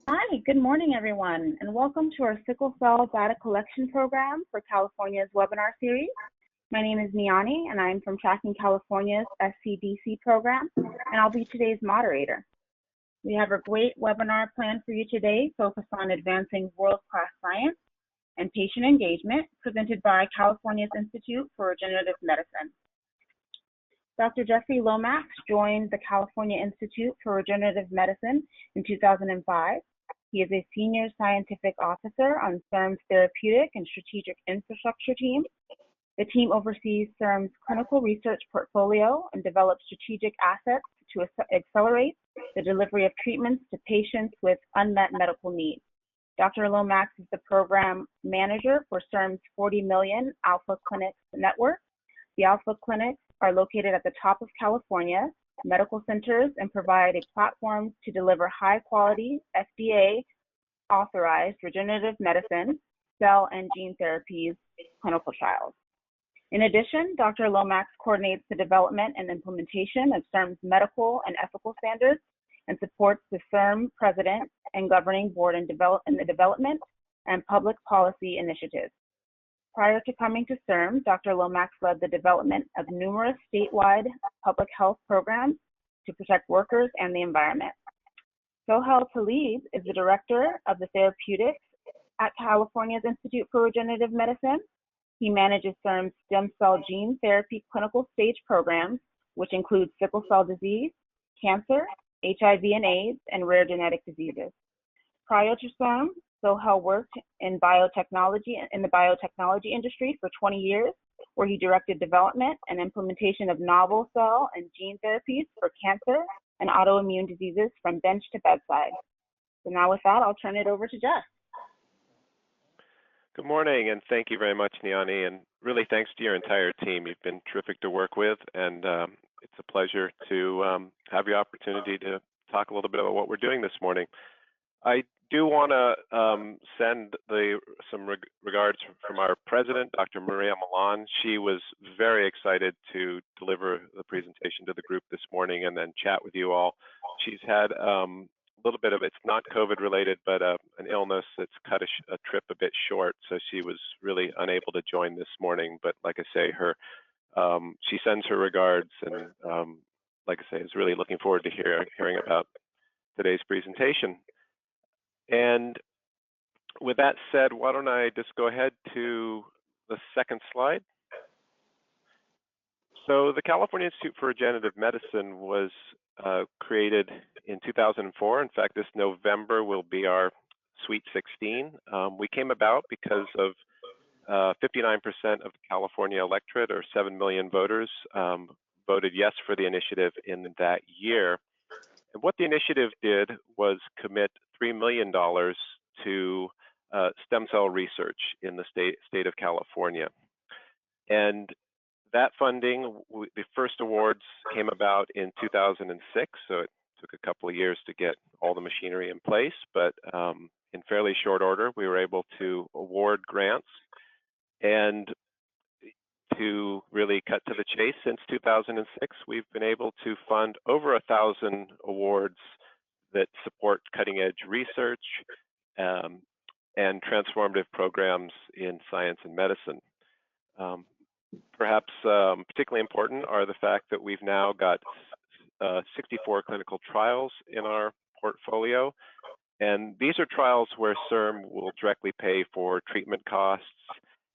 Hi, good morning, everyone, and welcome to our Sickle Cell Data Collection Program for California's webinar series. My name is Niani, and I'm from Tracking California's SCDC program, and I'll be today's moderator. We have a great webinar planned for you today focused on advancing world-class science and patient engagement, presented by California's Institute for Regenerative Medicine. Dr. Jeffrey Lomax joined the California Institute for Regenerative Medicine in 2005. He is a senior scientific officer on CIRM's therapeutic and strategic infrastructure team. The team oversees CIRM's clinical research portfolio and develops strategic assets to accelerate the delivery of treatments to patients with unmet medical needs. Dr. Lomax is the program manager for CIRM's 40 million Alpha Clinics network. The Alpha Clinics are located at the top of California medical centers and provide a platform to deliver high-quality, FDA-authorized regenerative medicine, cell and gene therapies clinical trials. In addition, Dr. Lomax coordinates the development and implementation of CIRM's medical and ethical standards and supports the CIRM president and governing board in the development and public policy initiatives. Prior to coming to CIRM, Dr. Lomax led the development of numerous statewide public health programs to protect workers and the environment. Sohail Talib is the director of the therapeutics at California's Institute for Regenerative Medicine. He manages CIRM's stem cell gene therapy clinical stage programs, which include sickle cell disease, cancer, HIV and AIDS, and rare genetic diseases. Prior to CIRM, Sohail worked in the biotechnology industry for 20 years, where he directed development and implementation of novel cell and gene therapies for cancer and autoimmune diseases from bench to bedside. So now with that, I'll turn it over to Jeff. Good morning, and thank you very much, Niani, and really thanks to your entire team. You've been terrific to work with, and it's a pleasure to have the opportunity to talk a little bit about what we're doing this morning. I do want to send some regards from our president, Dr. Maria Milan. She was very excited to deliver the presentation to the group this morning and then chat with you all. She's had a little bit of, it's not COVID related, but an illness that's cut a trip a bit short, so she was really unable to join this morning. But like I say, she sends her regards, and like I say, is really looking forward to hearing about today's presentation. And with that said, why don't I just go ahead to the second slide. So the California Institute for Regenerative Medicine was created in 2004. In fact, this November will be our Sweet 16. We came about because of 59% of the California electorate, or 7 million voters, voted yes for the initiative in that year. And what the initiative did was commit $3 million to stem cell research in the state of California. And that funding, the first awards came about in 2006, so it took a couple of years to get all the machinery in place, but in fairly short order, we were able to award grants. And to really cut to the chase, since 2006, we've been able to fund over 1,000 awards that support cutting-edge research and transformative programs in science and medicine. Perhaps particularly important are the fact that we've now got 64 clinical trials in our portfolio, and these are trials where CIRM will directly pay for treatment costs.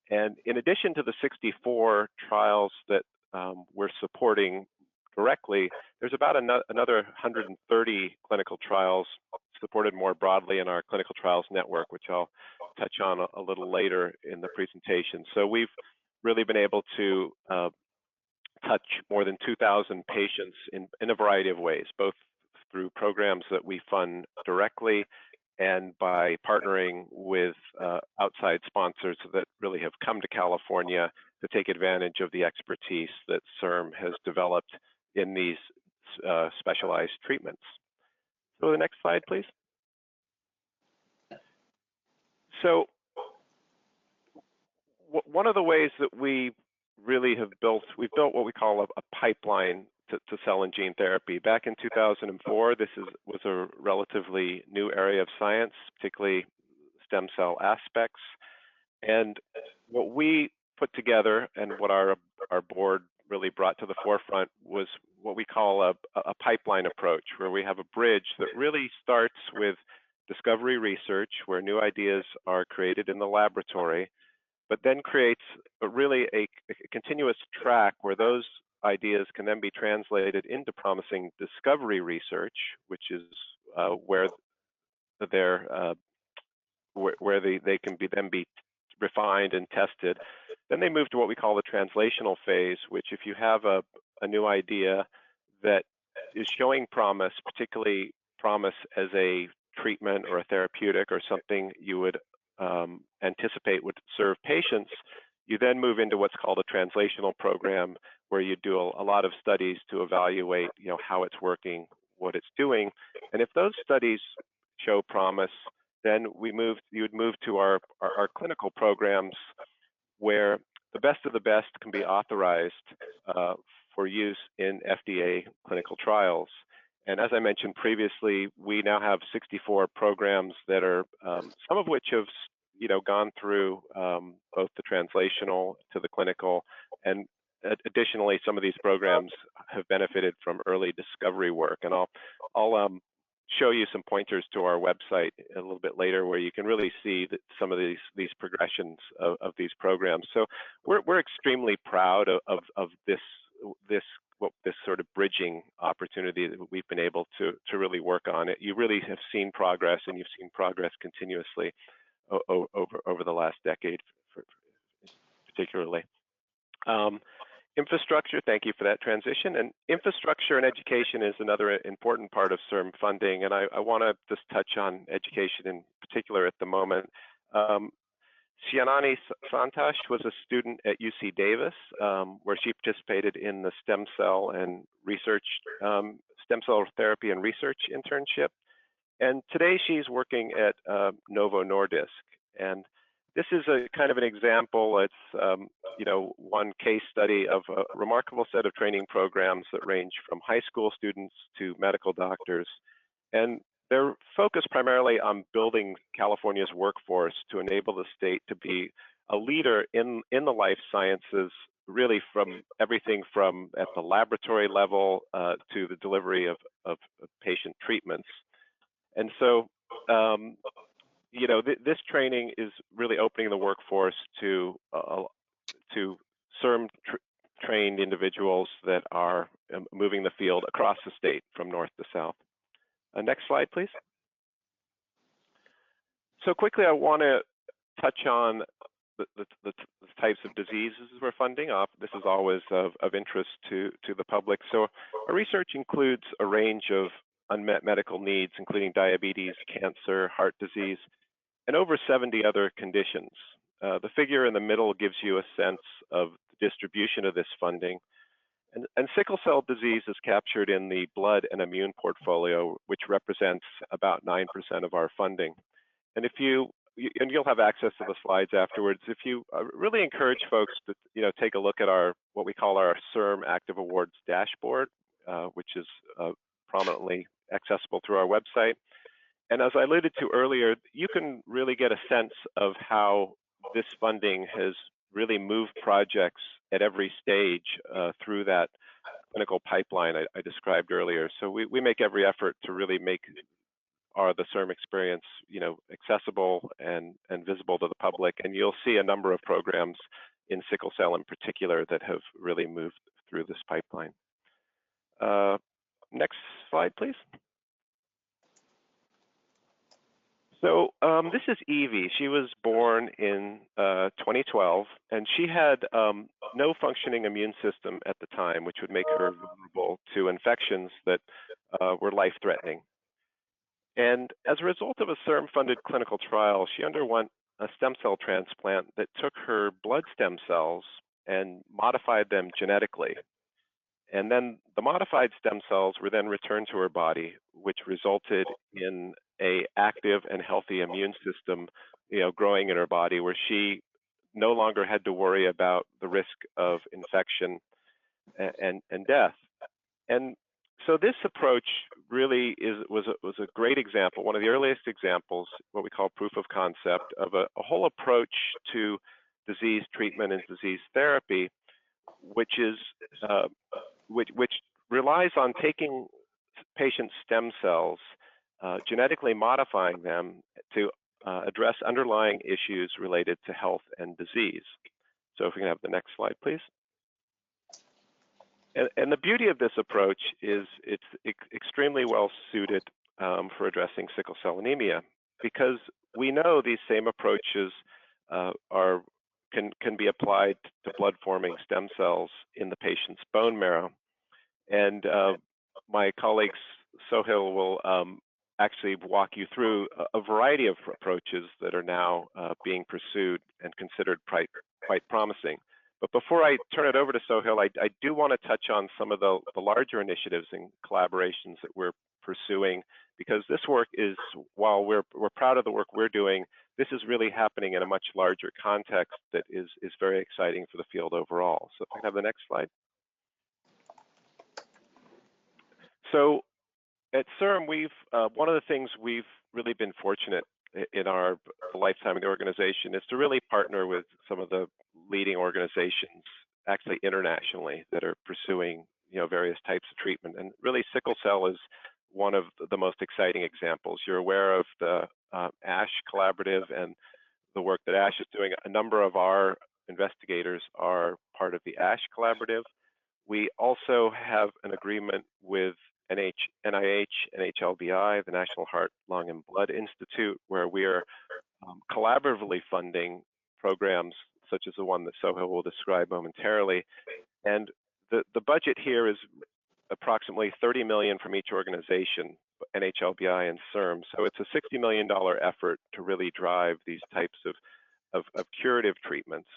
And in addition to the 64 trials that we're supporting directly, there's about another 130 clinical trials supported more broadly in our clinical trials network, which I'll touch on a little later in the presentation. So we've really been able to touch more than 2,000 patients in a variety of ways, both through programs that we fund directly and by partnering with outside sponsors that really have come to California to take advantage of the expertise that CIRM has developed in these specialized treatments. So the next slide, please. So one of the ways that we really have built, we've built what we call a pipeline to cell and gene therapy. Back in 2004, this was a relatively new area of science, particularly stem cell aspects. And what we put together and what our board really brought to the forefront was what we call a pipeline approach, where we have a bridge that really starts with discovery research, where new ideas are created in the laboratory, but then creates a continuous track where those ideas can then be translated into promising discovery research, which is where they can then be refined and tested. Then they move to what we call the translational phase, which if you have a new idea that is showing promise, particularly promise as a treatment or a therapeutic or something you would anticipate would serve patients, you then move into what's called a translational program, where you do a lot of studies to evaluate, how it's working, what it's doing. And if those studies show promise, then you would move to our clinical programs, where the best of the best can be authorized for use in FDA clinical trials. And as I mentioned previously, we now have 64 programs that are, some of which have, gone through both the translational to the clinical, and additionally, some of these programs have benefited from early discovery work. And I'll show you some pointers to our website a little bit later, where you can really see that some of these progressions of these programs. So we're extremely proud of this sort of bridging opportunity that we've been able to really work on. You really have seen progress, and you've seen progress continuously over the last decade, particularly. Infrastructure, thank you for that transition. And infrastructure and education is another important part of CIRM funding, and I want to just touch on education in particular at the moment. Shianani Santosh was a student at UC Davis, where she participated in the stem cell therapy and research internship. And today she's working at Novo Nordisk. And this is a kind of an example. It's one case study of a remarkable set of training programs that range from high school students to medical doctors. And they're focused primarily on building California's workforce to enable the state to be a leader in the life sciences, really from everything from at the laboratory level to the delivery of patient treatments. And so, this training is really opening the workforce to CIRM-trained individuals that are moving the field across the state from north to south. Next slide, please. So quickly, I want to touch on the types of diseases we're funding. This is always of interest to the public. So our research includes a range of unmet medical needs, including diabetes, cancer, heart disease, and over 70 other conditions. The figure in the middle gives you a sense of the distribution of this funding. And sickle cell disease is captured in the blood and immune portfolio, which represents about 9% of our funding. And you'll have access to the slides afterwards. If you really encourage folks to take a look at what we call our CIRM Active Awards dashboard, which is prominently accessible through our website. And as I alluded to earlier, you can really get a sense of how this funding has really moved projects at every stage through that clinical pipeline I described earlier. So we make every effort to really make the CIRM experience, accessible and visible to the public. And you'll see a number of programs in sickle cell in particular that have really moved through this pipeline. Next slide, please. So this is Evie. She was born in 2012, and she had no functioning immune system at the time, which would make her vulnerable to infections that were life-threatening. And as a result of a CIRM-funded clinical trial, she underwent a stem cell transplant that took her blood stem cells and modified them genetically. And then the modified stem cells were then returned to her body, which resulted in an active and healthy immune system, growing in her body, where she no longer had to worry about the risk of infection and death. And so this approach really was a great example, one of the earliest examples, what we call proof of concept, of a whole approach to disease treatment and disease therapy, which relies on taking patient stem cells, genetically modifying them to address underlying issues related to health and disease. So if we can have the next slide, please. And the beauty of this approach is it's extremely well suited for addressing sickle cell anemia, because we know these same approaches can be applied to blood-forming stem cells in the patient's bone marrow. And my colleague Sohail will actually walk you through a variety of approaches that are now being pursued and considered quite promising. But before I turn it over to Sohail, I do want to touch on some of the larger initiatives and collaborations that we're pursuing, because this work is, while we're proud of the work we're doing, this is really happening in a much larger context that is very exciting for the field overall. So if I can have the next slide. So at CIRM, one of the things we've really been fortunate in our lifetime in the organization is to really partner with some of the leading organizations, actually internationally, that are pursuing various types of treatment. And really, sickle cell is one of the most exciting examples. You're aware of the ASH collaborative and the work that ASH is doing. A number of our investigators are part of the ASH collaborative. We also have an agreement with NIH, NHLBI, the National Heart, Lung, and Blood Institute, where we are collaboratively funding programs such as the one that Sohail will describe momentarily. And the budget here is approximately $30 million from each organization, NHLBI and CIRM. So it's a $60 million effort to really drive these types of curative treatments.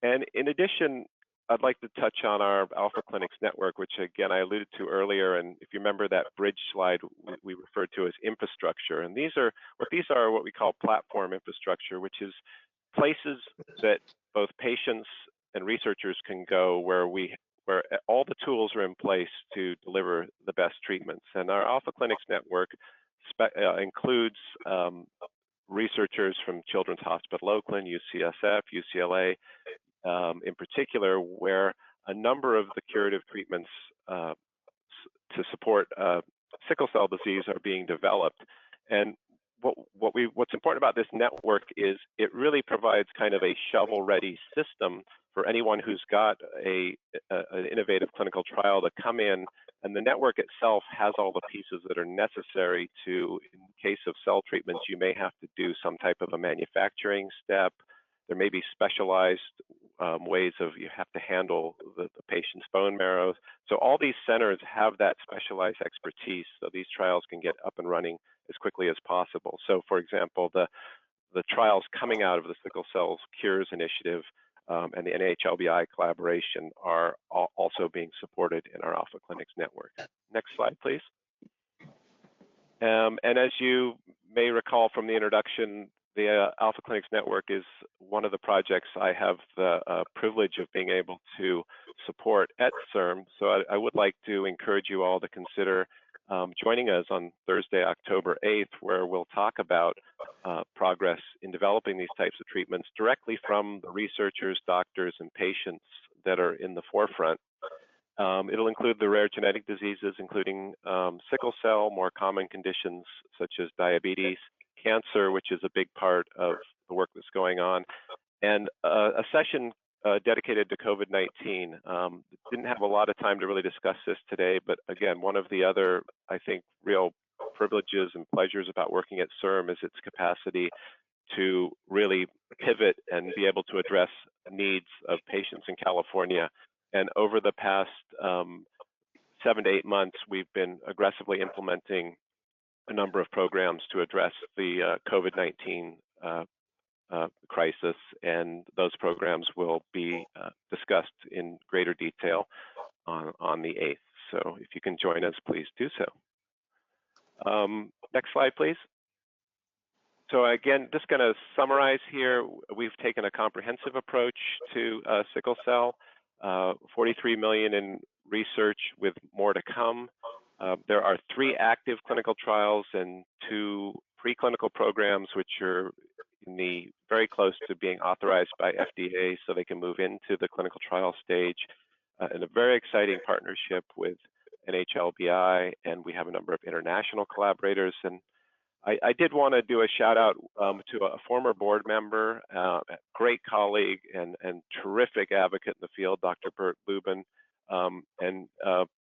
And in addition, I'd like to touch on our Alpha Clinics network, which again, I alluded to earlier. And if you remember that bridge slide we referred to as infrastructure. And these are what we call platform infrastructure, which is places that both patients and researchers can go where all the tools are in place to deliver the best treatments. And our Alpha Clinics network includes researchers from Children's Hospital Oakland, UCSF, UCLA, in particular, where a number of the curative treatments to support sickle cell disease are being developed. And what's important about this network is it really provides kind of a shovel-ready system for anyone who's got an innovative clinical trial to come in, and the network itself has all the pieces that are necessary to, in case of cell treatments, you may have to do some type of a manufacturing step. There may be specialized ways of you have to handle the patient's bone marrow. So all these centers have that specialized expertise, so these trials can get up and running as quickly as possible. So for example, the trials coming out of the Sickle Cell Cures Initiative and the NHLBI collaboration are also being supported in our Alpha Clinics network. Next slide, please. And as you may recall from the introduction, the Alpha Clinics network is one of the projects I have the privilege of being able to support at CIRM. So I would like to encourage you all to consider joining us on Thursday, October 8th, where we'll talk about progress in developing these types of treatments directly from the researchers, doctors, and patients that are in the forefront. It'll include the rare genetic diseases, including sickle cell, more common conditions such as diabetes, cancer, which is a big part of the work that's going on, and a session dedicated to COVID-19. Didn't have a lot of time to really discuss this today, but again, one of the other, I think, real privileges and pleasures about working at CIRM is its capacity to really pivot and be able to address needs of patients in California. And over the past 7 to 8 months, we've been aggressively implementing a number of programs to address the COVID-19 crisis, and those programs will be discussed in greater detail on the 8th. So if you can join us, please do so. Next slide, please. So again, just going to summarize here, we've taken a comprehensive approach to sickle cell, $43 million in research with more to come. There are 3 active clinical trials and 2 preclinical programs, which are very close to being authorized by FDA so they can move into the clinical trial stage, and a very exciting partnership with NHLBI, and we have a number of international collaborators. And I did want to do a shout out to a former board member, great colleague and terrific advocate in the field, Dr. Bert Lubin. And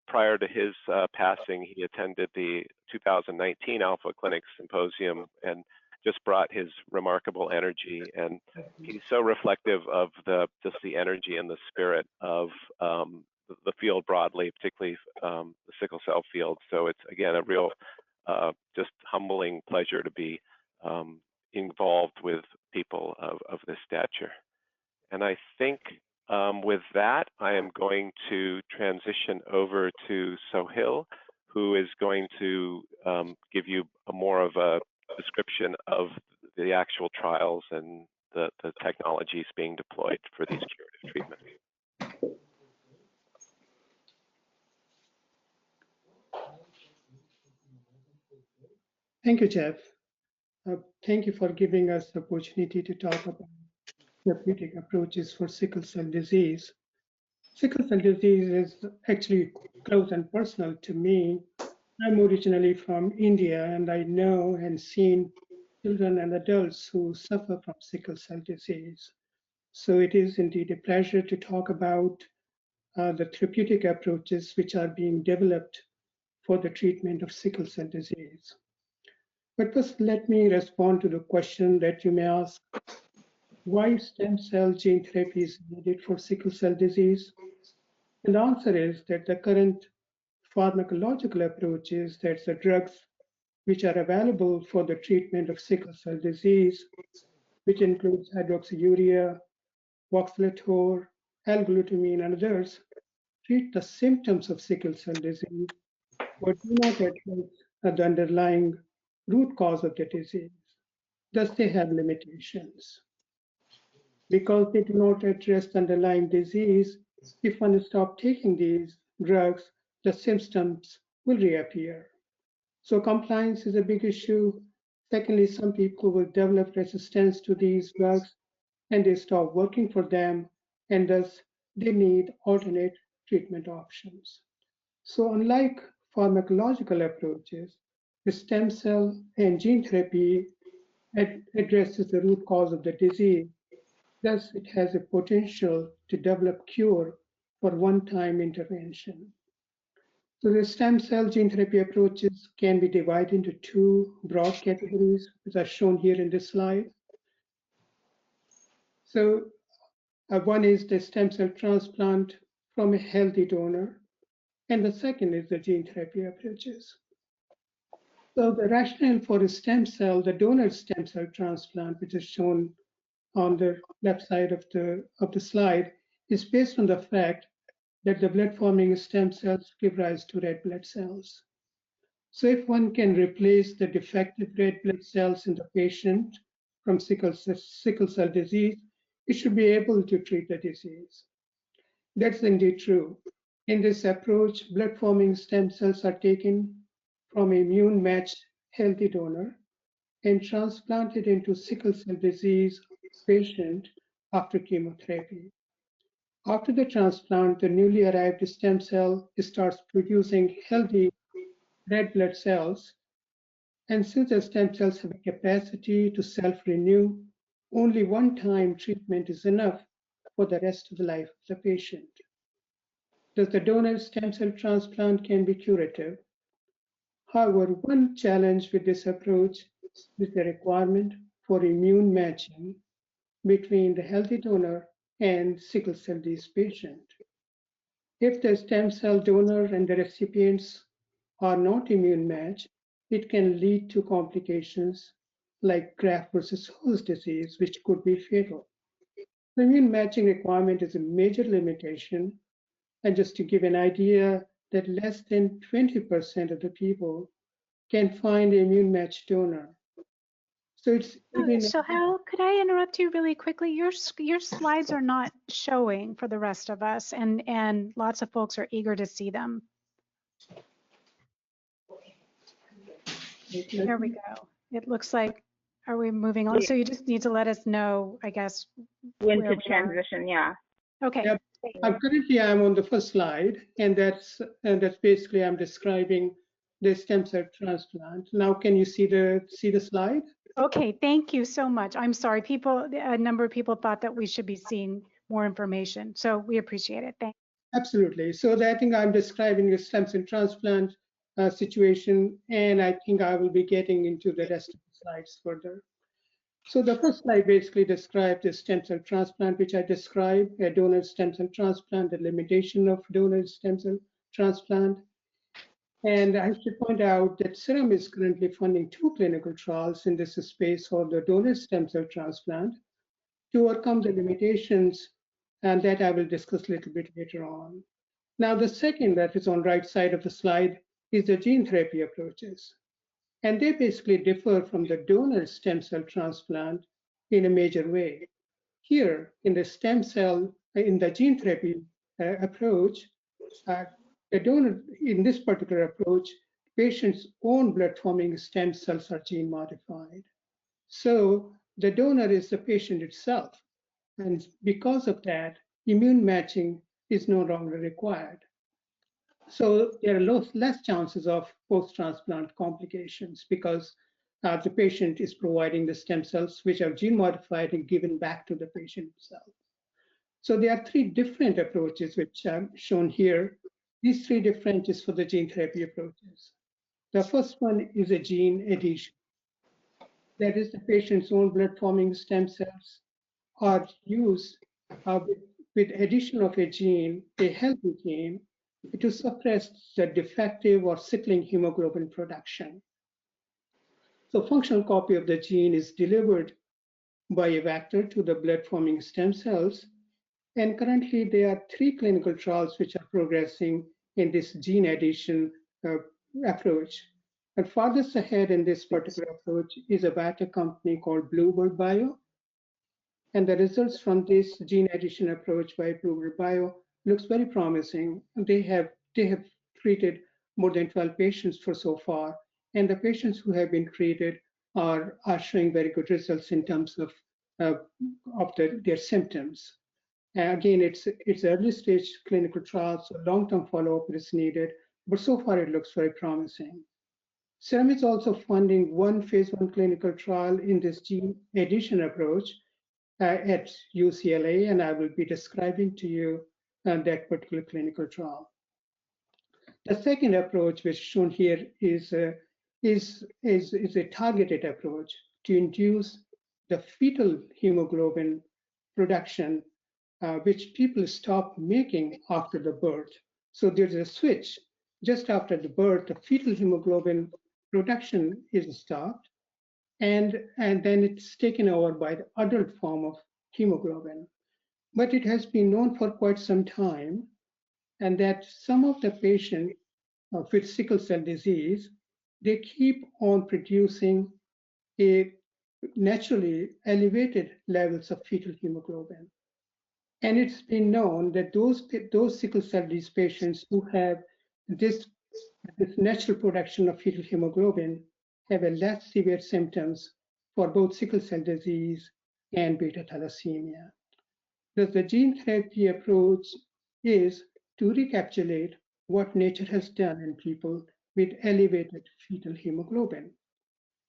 prior to his passing, he attended the 2019 Alpha Clinic Symposium and just brought his remarkable energy. And he's so reflective of just the energy and the spirit of the field broadly, particularly the sickle cell field. So it's, again, a real just humbling pleasure to be involved with people of this stature. And I think with that, I am going to transition over to Sohail, who is going to give you more of a description of the actual trials and the technologies being deployed for these curative treatments. Thank you, Jeff. Thank you for giving us the opportunity to talk about therapeutic approaches for sickle cell disease. Sickle cell disease is actually close and personal to me. I'm originally from India, and I know and seen children and adults who suffer from sickle cell disease. So it is indeed a pleasure to talk about the therapeutic approaches which are being developed for the treatment of sickle cell disease. But first, let me respond to the question that you may ask: why stem cell gene therapy is needed for sickle cell disease? And the answer is that the current pharmacological approaches, that's the drugs which are available for the treatment of sickle cell disease, which includes hydroxyurea, voxelotor, L-glutamine, and others, treat the symptoms of sickle cell disease, but do not address the underlying root cause of the disease. Thus, they have limitations. Because they do not address the underlying disease, if one stops taking these drugs, the symptoms will reappear. So compliance is a big issue. Secondly, some people will develop resistance to these drugs and they stop working for them, and thus they need alternate treatment options. So unlike pharmacological approaches, the stem cell and gene therapy addresses the root cause of the disease. Thus, it has a potential to develop cure for one-time intervention. So the stem cell gene therapy approaches can be divided into 2 broad categories, which are shown here in this slide. So one is the stem cell transplant from a healthy donor, and the second is the gene therapy approaches. So the rationale for a stem cell, the donor stem cell transplant, which is shown on the left side of the slide, is based on the fact that the blood-forming stem cells give rise to red blood cells. So if one can replace the defective red blood cells in the patient from sickle cell disease, it should be able to treat the disease. That's indeed true. In this approach, blood-forming stem cells are taken from immune-matched healthy donor and transplanted into sickle cell disease patient after chemotherapy. After the transplant, the newly arrived stem cell starts producing healthy red blood cells. And since the stem cells have a capacity to self-renew, only one-time treatment is enough for the rest of the life of the patient. Thus, the donor stem cell transplant can be curative. However, one challenge with this approach is the requirement for immune matching between the healthy donor and sickle cell disease patient. If the stem cell donor and the recipients are not immune matched, it can lead to complications like graft versus host disease, which could be fatal. The immune matching requirement is a major limitation. And just to give an idea, that less than 20% of the people can find an immune matched donor. So it's even So Hal, could I interrupt you really quickly? Your slides are not showing for the rest of us, and lots of folks are eager to see them. There we go. It looks like, are we moving on? So you just need to let us know, I guess, when where to we are. transition, yeah. Okay. Yep. Currently, I'm on the first slide, and that's basically I'm describing the stem cell transplant. Now, can you see the slide? Okay, thank you so much. I'm sorry, a number of people thought that we should be seeing more information, so we appreciate it. Thank you. Absolutely. So I think I'm describing the stem cell transplant situation, and I think I will be getting into the rest of the slides further. So the first slide basically describes the stem cell transplant, which I described, a donor stem cell transplant, the limitation of donor stem cell transplant. And I should point out that CIRM is currently funding 2 clinical trials in this space for the donor stem cell transplant to overcome the limitations, and that I will discuss a little bit later on. Now, the second that is on right side of the slide is the gene therapy approaches. And they basically differ from the donor stem cell transplant in a major way. Here, in the stem cell, in the gene therapy approach, the donor, in this particular approach, patient's own blood-forming stem cells are gene modified. So the donor is the patient itself. And because of that, immune matching is no longer required. So there are less chances of post-transplant complications because the patient is providing the stem cells which are gene modified and given back to the patient itself. So there are 3 different approaches which are shown here. These 3 differences for the gene therapy approaches. The first one is a gene addition. That is, the patient's own blood-forming stem cells are used with addition of a gene, a healthy gene, to suppress the defective or sickling hemoglobin production. So functional copy of the gene is delivered by a vector to the blood-forming stem cells. And currently, there are 3 clinical trials which are progressing in this gene addition approach. And farthest ahead in this particular approach is a biotech company called Bluebird Bio. And the results from this gene addition approach by Bluebird Bio looks very promising. They have treated more than 12 patients for so far. And the patients who have been treated are showing very good results in terms of their symptoms. Again, it's early stage clinical trials, so long-term follow-up is needed, but so far it looks very promising. CIRM is also funding 1 phase 1 clinical trial in this gene addition approach at UCLA, and I will be describing to you that particular clinical trial. The second approach, which is shown here, is a targeted approach to induce the fetal hemoglobin production, which people stop making after the birth. So there's a switch. Just after the birth, the fetal hemoglobin production is stopped, and then it's taken over by the adult form of hemoglobin. But it has been known for quite some time, and that some of the patients with sickle cell disease, they keep on producing a naturally elevated levels of fetal hemoglobin. And it's been known that those sickle cell disease patients who have this natural production of fetal hemoglobin have a less severe symptoms for both sickle cell disease and beta thalassemia. Thus, the gene therapy approach is to recapitulate what nature has done in people with elevated fetal hemoglobin.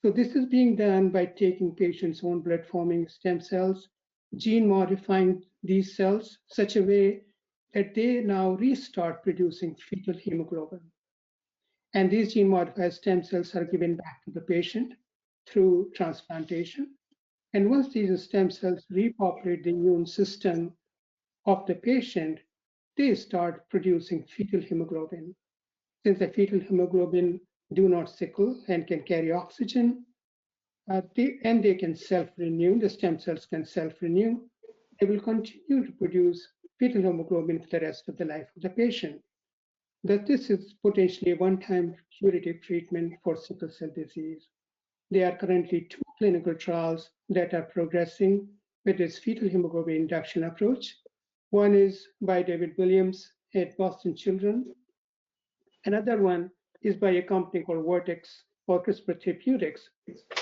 So this is being done by taking patients' own blood-forming stem cells, gene modifying these cells such a way that they now restart producing fetal hemoglobin. And these gene modified stem cells are given back to the patient through transplantation. And once these stem cells repopulate the immune system of the patient, they start producing fetal hemoglobin. Since the fetal hemoglobin do not sickle and can carry oxygen, they can self-renew, the stem cells can self-renew, they will continue to produce fetal hemoglobin for the rest of the life of the patient. That this is potentially a one-time curative treatment for sickle cell disease. There are currently 2 clinical trials that are progressing with this fetal hemoglobin induction approach. One is by David Williams at Boston Children's. Another one is by a company called Vertex or CRISPR Therapeutics.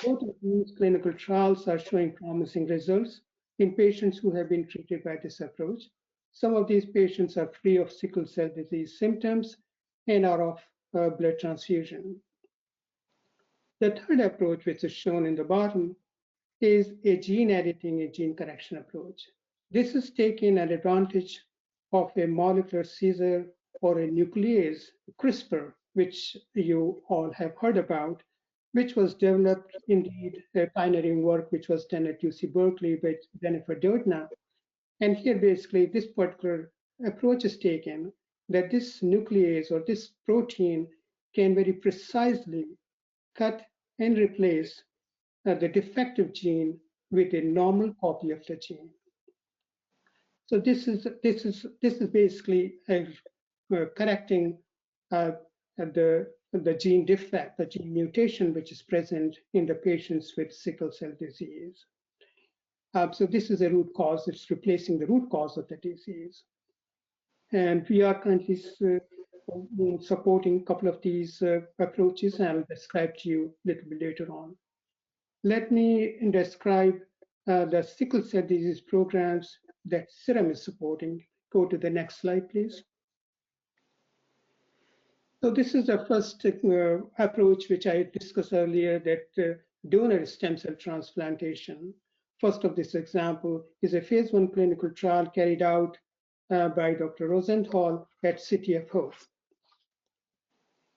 Both of these clinical trials are showing promising results in patients who have been treated by this approach. Some of these patients are free of sickle cell disease symptoms and are off blood transfusion. The third approach, which is shown in the bottom, is a gene editing and gene correction approach. This is taking an advantage of a molecular scissor or a nuclease, CRISPR, which you all have heard about, which was developed indeed, pioneering work which was done at UC Berkeley by Jennifer Doudna. And here basically this particular approach is taken that this nuclease or this protein can very precisely cut and replace the defective gene with a normal copy of the gene. So this is basically correcting the gene defect, the gene mutation, which is present in the patients with sickle cell disease. So this is a root cause. It's replacing the root cause of the disease. And we are currently supporting a couple of these approaches, and I'll describe to you a little bit later on. Let me describe the sickle cell disease programs that CIRM is supporting. Go to the next slide, please. So this is the first approach which I discussed earlier, that donor stem cell transplantation. First of this example is a phase 1 clinical trial carried out by Dr. Rosenthal at City of Hope.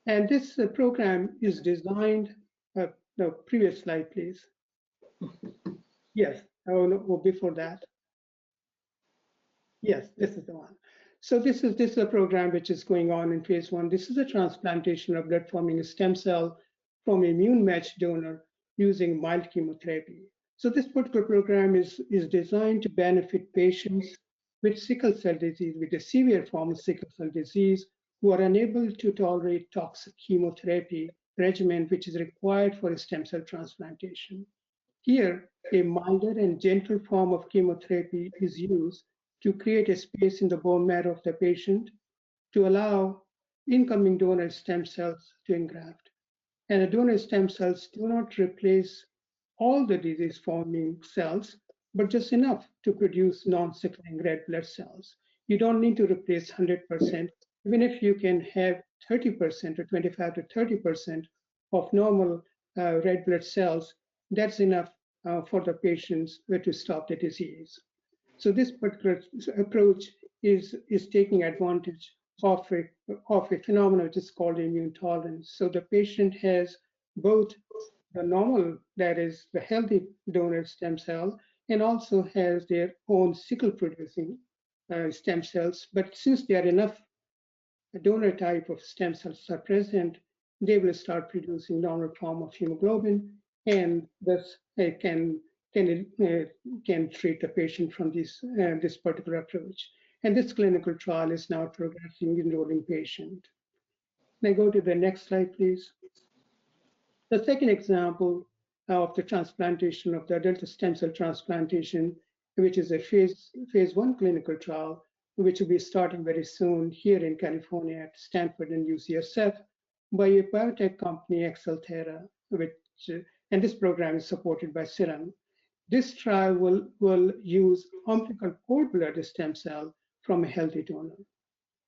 And this program is designed, no, previous slide, please. Yes, oh, before that. Yes, this is the one. So this is a program which is going on in phase 1. This is a transplantation of blood-forming stem cell from immune-matched donor using mild chemotherapy. So this particular program is designed to benefit patients with sickle cell disease, with a severe form of sickle cell disease, who are unable to tolerate toxic chemotherapy regimen, which is required for a stem cell transplantation. Here, a milder and gentle form of chemotherapy is used to create a space in the bone marrow of the patient to allow incoming donor stem cells to engraft. And the donor stem cells do not replace all the disease-forming cells, but just enough to produce non-sickling red blood cells. You don't need to replace 100%. Even if you can have 30% or 25 to 30% of normal red blood cells, that's enough for the patients to stop the disease. So this particular approach is taking advantage of a phenomenon which is called immune tolerance. So the patient has both the normal, that is the healthy donor stem cell, and also has their own sickle producing stem cells. But since there are enough donor type of stem cells are present, they will start producing normal form of hemoglobin, and thus can treat the patient from this particular approach. And this clinical trial is now progressing, enrolling patient. May I go to the next slide, please? The second example of the transplantation of the adult stem cell transplantation, which is a phase 1 clinical trial, which will be starting very soon here in California at Stanford and UCSF by a biotech company, Excelthera, and this program is supported by CIRM. This trial will use umbilical cord blood stem cell from a healthy donor,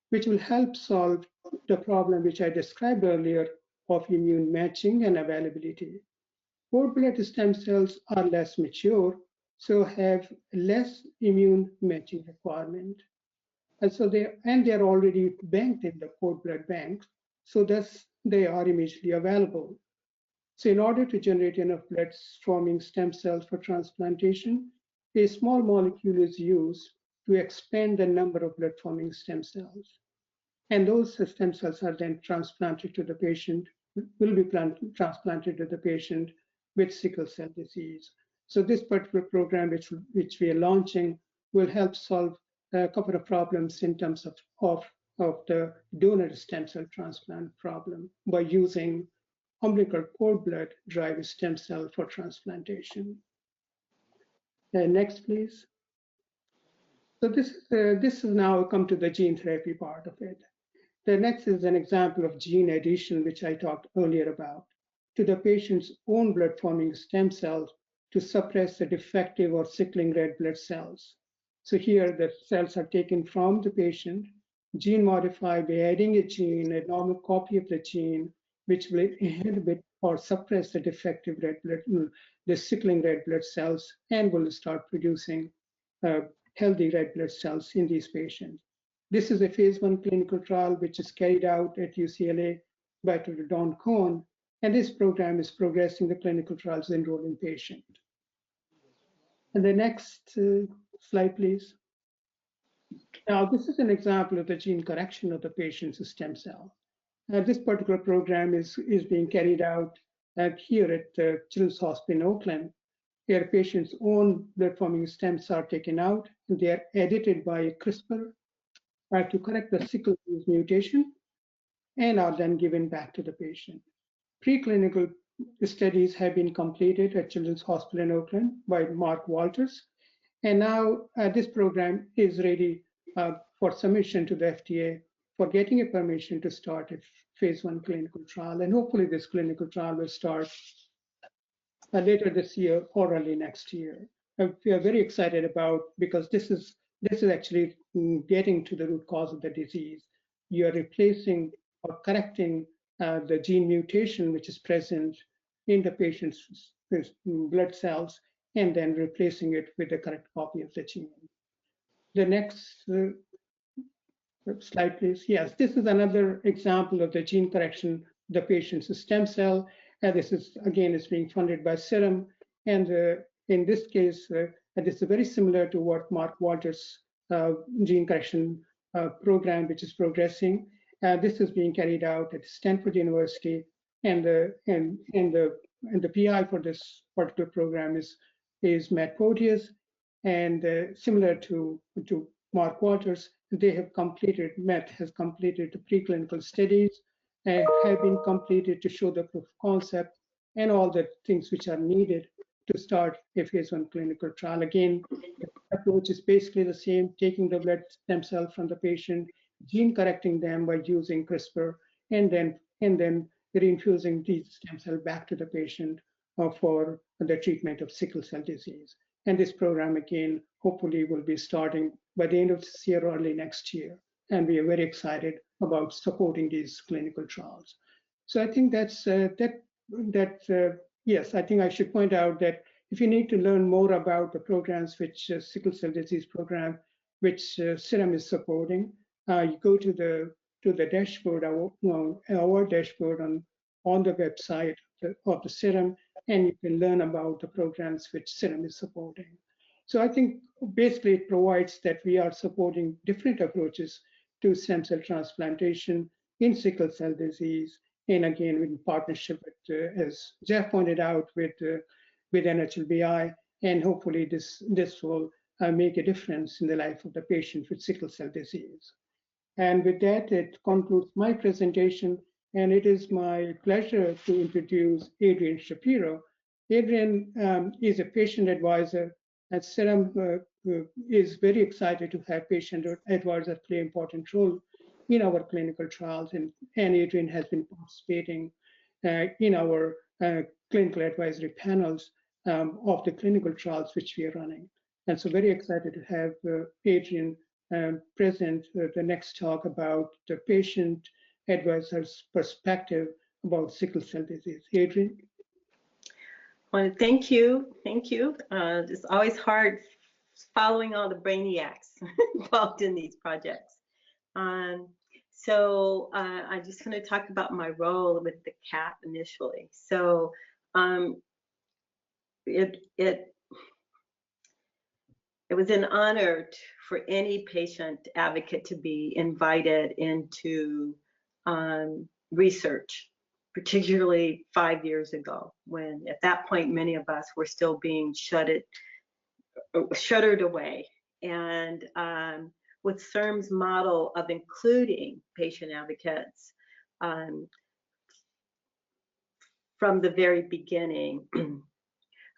which will help solve the problem which I described earlier of immune matching and availability. Cord blood stem cells are less mature, so have less immune matching requirement. And so they're already banked in the cord blood bank, so thus they are immediately available. So in order to generate enough blood-forming stem cells for transplantation, a small molecule is used to expand the number of blood-forming stem cells. And those stem cells are then transplanted to the patient, will be transplanted to the patient with sickle cell disease. So this particular program, which we are launching, will help solve a couple of problems in terms of the donor stem cell transplant problem by using umbilical cord blood drive stem cell for transplantation. Next, please. So this is now come to the gene therapy part of it. The next is an example of gene addition, which I talked earlier about, to the patient's own blood-forming stem cells to suppress the defective or sickling red blood cells. So here the cells are taken from the patient, gene modified by adding a gene, a normal copy of the gene, which will inhibit or suppress the defective red blood, the sickling red blood cells, and will start producing healthy red blood cells in these patients. This is a phase 1 clinical trial which is carried out at UCLA by Dr. Don Cohn, and this program is progressing the clinical trials enrolling patients. And the next slide, please. Now, this is an example of the gene correction of the patient's stem cell. This particular program is being carried out here at Children's Hospital in Oakland, where patients' own blood-forming stems are taken out, and they are edited by CRISPR to correct the sickle disease mutation, and are then given back to the patient. Preclinical studies have been completed at Children's Hospital in Oakland by Mark Walters, and now this program is ready for submission to the FDA for getting a permission to start a phase 1 clinical trial, and hopefully this clinical trial will start later this year or early next year. We are very excited about, because this is actually getting to the root cause of the disease. You are replacing or correcting the gene mutation which is present in the patient's blood cells, and then replacing it with the correct copy of the gene. The next slide, please. Yes, this is another example of the gene correction, the patient's stem cell. This is, again, is being funded by CIRM. And in this case, this is very similar to what Mark Walters' gene correction program, which is progressing. This is being carried out at Stanford University. And the PI for this particular program is Matt Porteous. And similar to Mark Walters, Matt has completed the preclinical studies and have been completed to show the proof of concept and all the things which are needed to start a phase 1 clinical trial. Again, the approach is basically the same, taking the blood stem cell from the patient, gene correcting them by using CRISPR, and then reinfusing these stem cells back to the patient for the treatment of sickle cell disease. And this program, again, hopefully will be starting by the end of this year or early next year. And we are very excited about supporting these clinical trials. So I think that's yes, I think I should point out that if you need to learn more about the programs which sickle cell disease program, which CIRM is supporting, you go to the dashboard, our dashboard on the website of the CIRM, and you can learn about the programs which CIRM is supporting. So I think basically it provides that we are supporting different approaches to stem cell transplantation in sickle cell disease, and again, in partnership with, as Jeff pointed out, with NHLBI, and hopefully this will make a difference in the life of the patient with sickle cell disease. And with that, it concludes my presentation, and it is my pleasure to introduce Adrian Shapiro. Adrian is a patient advisor at CIRM, is very excited to have patient advisors play an important role in our clinical trials, and Adrian has been participating in our clinical advisory panels of the clinical trials which we are running. And so very excited to have Adrian present the next talk about the patient advisor's perspective about sickle cell disease. Adrian? Well, thank you. It's always hard following all the brainiacs involved in these projects. So I'm just going to talk about my role with the CAP initially. So it was an honor for any patient advocate to be invited into research, particularly 5 years ago, when at that point many of us were still being shuttered away. And with CIRM's model of including patient advocates, from the very beginning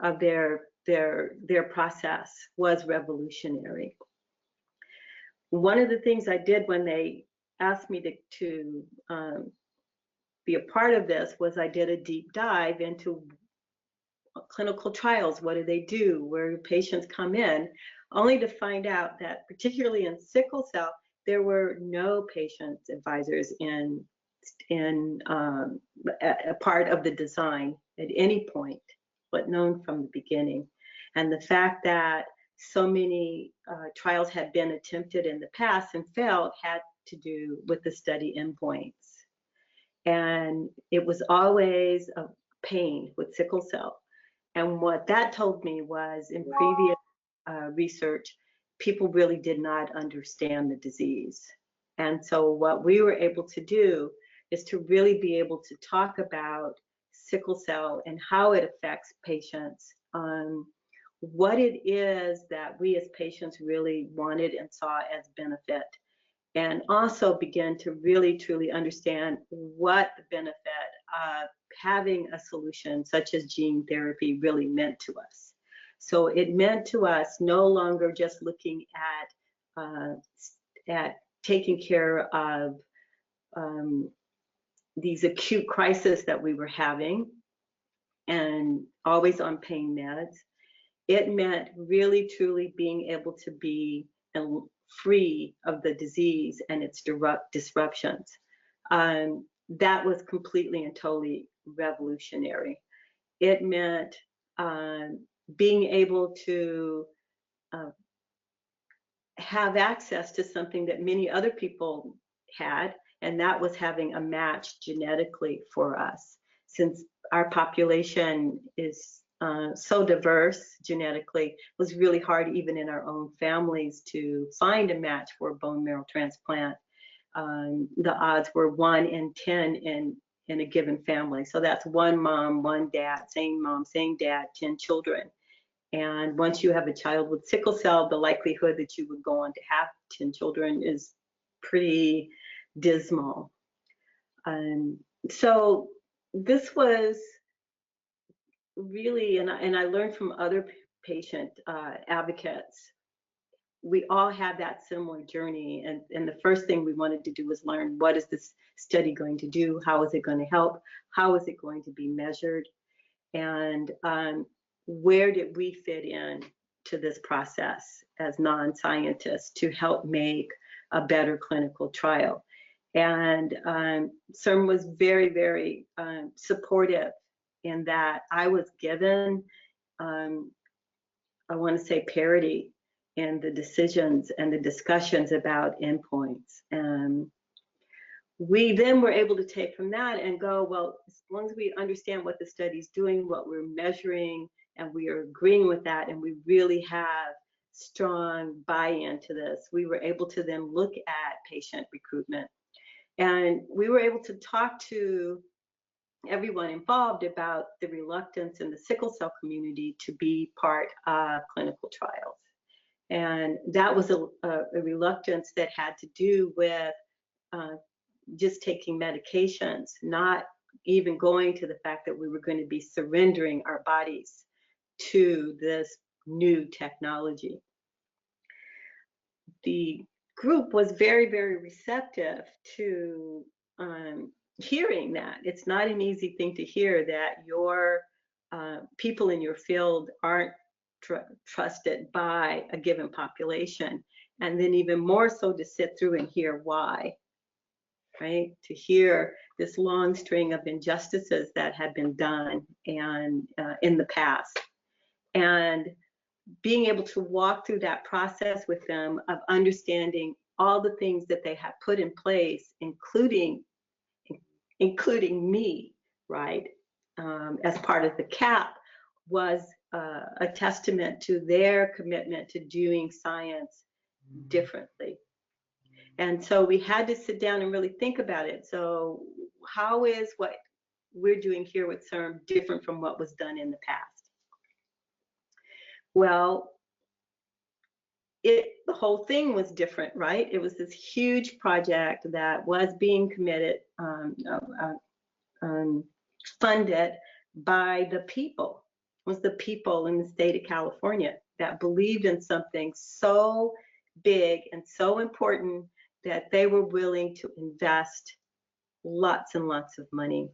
of their process was revolutionary. One of the things I did when they asked me to be a part of this was I did a deep dive into clinical trials. What do they do? Where do patients come in? Only to find out that particularly in sickle cell, there were no patient advisors in a part of the design at any point, but known from the beginning. And the fact that so many trials had been attempted in the past and failed had to do with the study endpoints. And it was always a pain with sickle cell. And what that told me was in previous research, people really did not understand the disease. And so what we were able to do is to really be able to talk about sickle cell and how it affects patients, what it is that we as patients really wanted and saw as benefit, and also begin to really truly understand what the benefit of having a solution such as gene therapy really meant to us. So it meant to us no longer just looking at taking care of these acute crises that we were having and always on pain meds. It meant really truly being able to be free of the disease and its disruptions. That was completely and totally revolutionary. It meant being able to have access to something that many other people had, and that was having a match genetically for us. Since our population is so diverse genetically, it was really hard even in our own families to find a match for a bone marrow transplant. The odds were 1 in 10 in a given family. So that's one mom, one dad, same mom, same dad, 10 children. And once you have a child with sickle cell, the likelihood that you would go on to have 10 children is pretty dismal. So this was really, and I learned from other patient advocates, we all had that similar journey. And the first thing we wanted to do was learn, what is this study going to do? How is it going to help? How is it going to be measured? And where did we fit in to this process as non-scientists to help make a better clinical trial? And CIRM was very, very supportive in that I was given, I want to say, parity in the decisions and the discussions about endpoints. And we then were able to take from that and go, well, as long as we understand what the study's doing, what we're measuring, and we are agreeing with that, and we really have strong buy-in to this, we were able to then look at patient recruitment. And we were able to talk to everyone involved about the reluctance in the sickle cell community to be part of clinical trials. And that was a reluctance that had to do with just taking medications, not even going to the fact that we were going to be surrendering our bodies to this new technology. The group was very, very receptive to hearing that. It's not an easy thing to hear that your people in your field aren't trusted by a given population, and then even more so to sit through and hear why, right? To hear this long string of injustices that had been done and in the past, and being able to walk through that process with them of understanding all the things that they have put in place, including me, right, as part of the CAP, was a testament to their commitment to doing science differently. And so we had to sit down and really think about it. So how is what we're doing here with CIRM different from what was done in the past? Well, the whole thing was different, right? It was this huge project that was being committed, funded by the people. It was the people in the state of California that believed in something so big and so important that they were willing to invest lots and lots of money.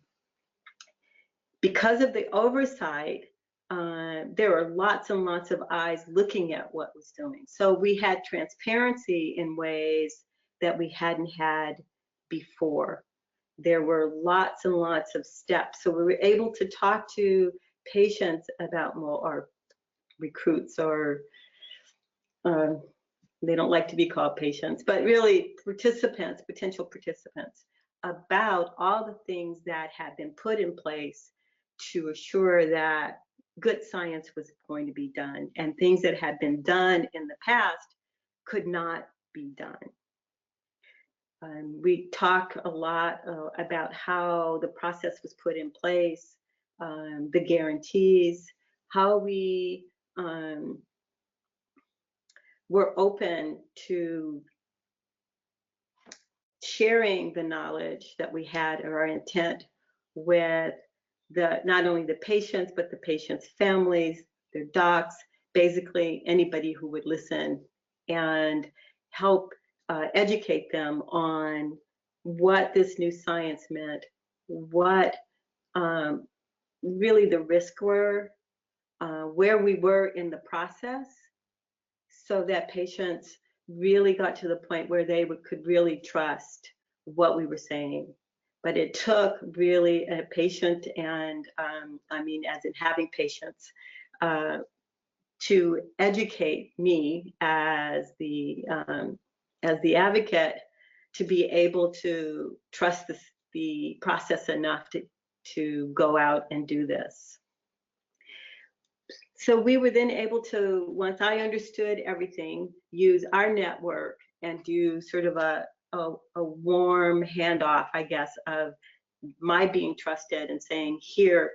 Because of the oversight, there were lots and lots of eyes looking at what was doing. So we had transparency in ways that we hadn't had before. There were lots and lots of steps. So we were able to talk to patients about, well, or recruits, or they don't like to be called patients, but really participants, potential participants, about all the things that had been put in place to assure that good science was going to be done, and things that had been done in the past could not be done. We talk a lot about how the process was put in place, the guarantees, how we were open to sharing the knowledge that we had, or our intent, with not only the patients, but the patients' families, their docs, basically anybody who would listen, and help educate them on what this new science meant, what really the risks were, where we were in the process, so that patients really got to the point where they could really trust what we were saying. But it took really a patient, and I mean, as in having patience, to educate me as the advocate, to be able to trust the process enough to go out and do this. So we were then able to, once I understood everything, use our network and do sort of a warm handoff, I guess, of my being trusted and saying, here,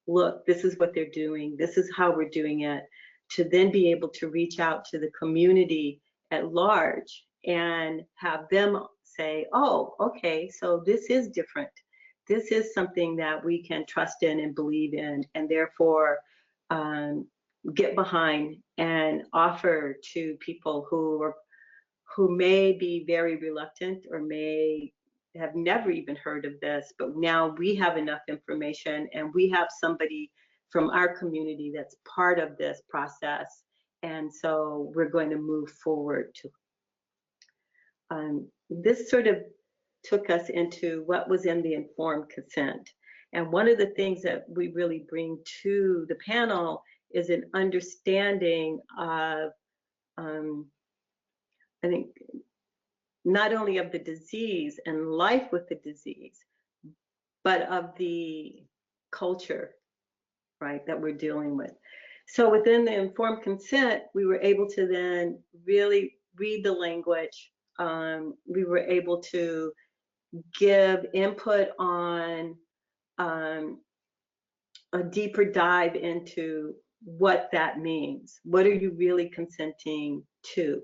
look, this is what they're doing, this is how we're doing it, to then be able to reach out to the community at large and have them say, oh, okay, so this is different. This is something that we can trust in and believe in, and therefore get behind and offer to people who may be very reluctant, or may have never even heard of this, but now we have enough information and we have somebody from our community that's part of this process, and so we're going to move forward to. This sort of took us into what was in the informed consent. And one of the things that we really bring to the panel is an understanding of, I think, not only of the disease and life with the disease, but of the culture, right, that we're dealing with. So within the informed consent, we were able to then really read the language. We were able to give input on a deeper dive into what that means. What are you really consenting to?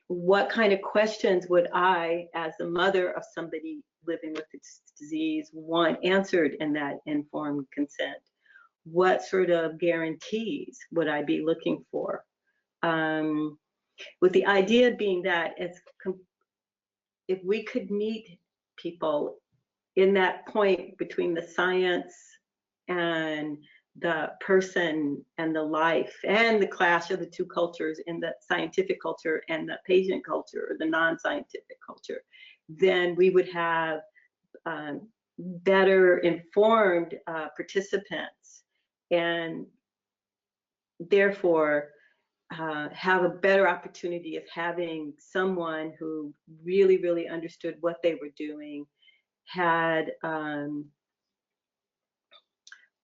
What kind of questions would I, as a mother of somebody living with this disease, want answered in that informed consent? What sort of guarantees would I be looking for? With the idea being that if we could meet people in that point between the science and the person and the life, and the clash of the two cultures in the scientific culture and the patient culture, or the non-scientific culture, then we would have better informed participants, and therefore have a better opportunity of having someone who really, really understood what they were doing, had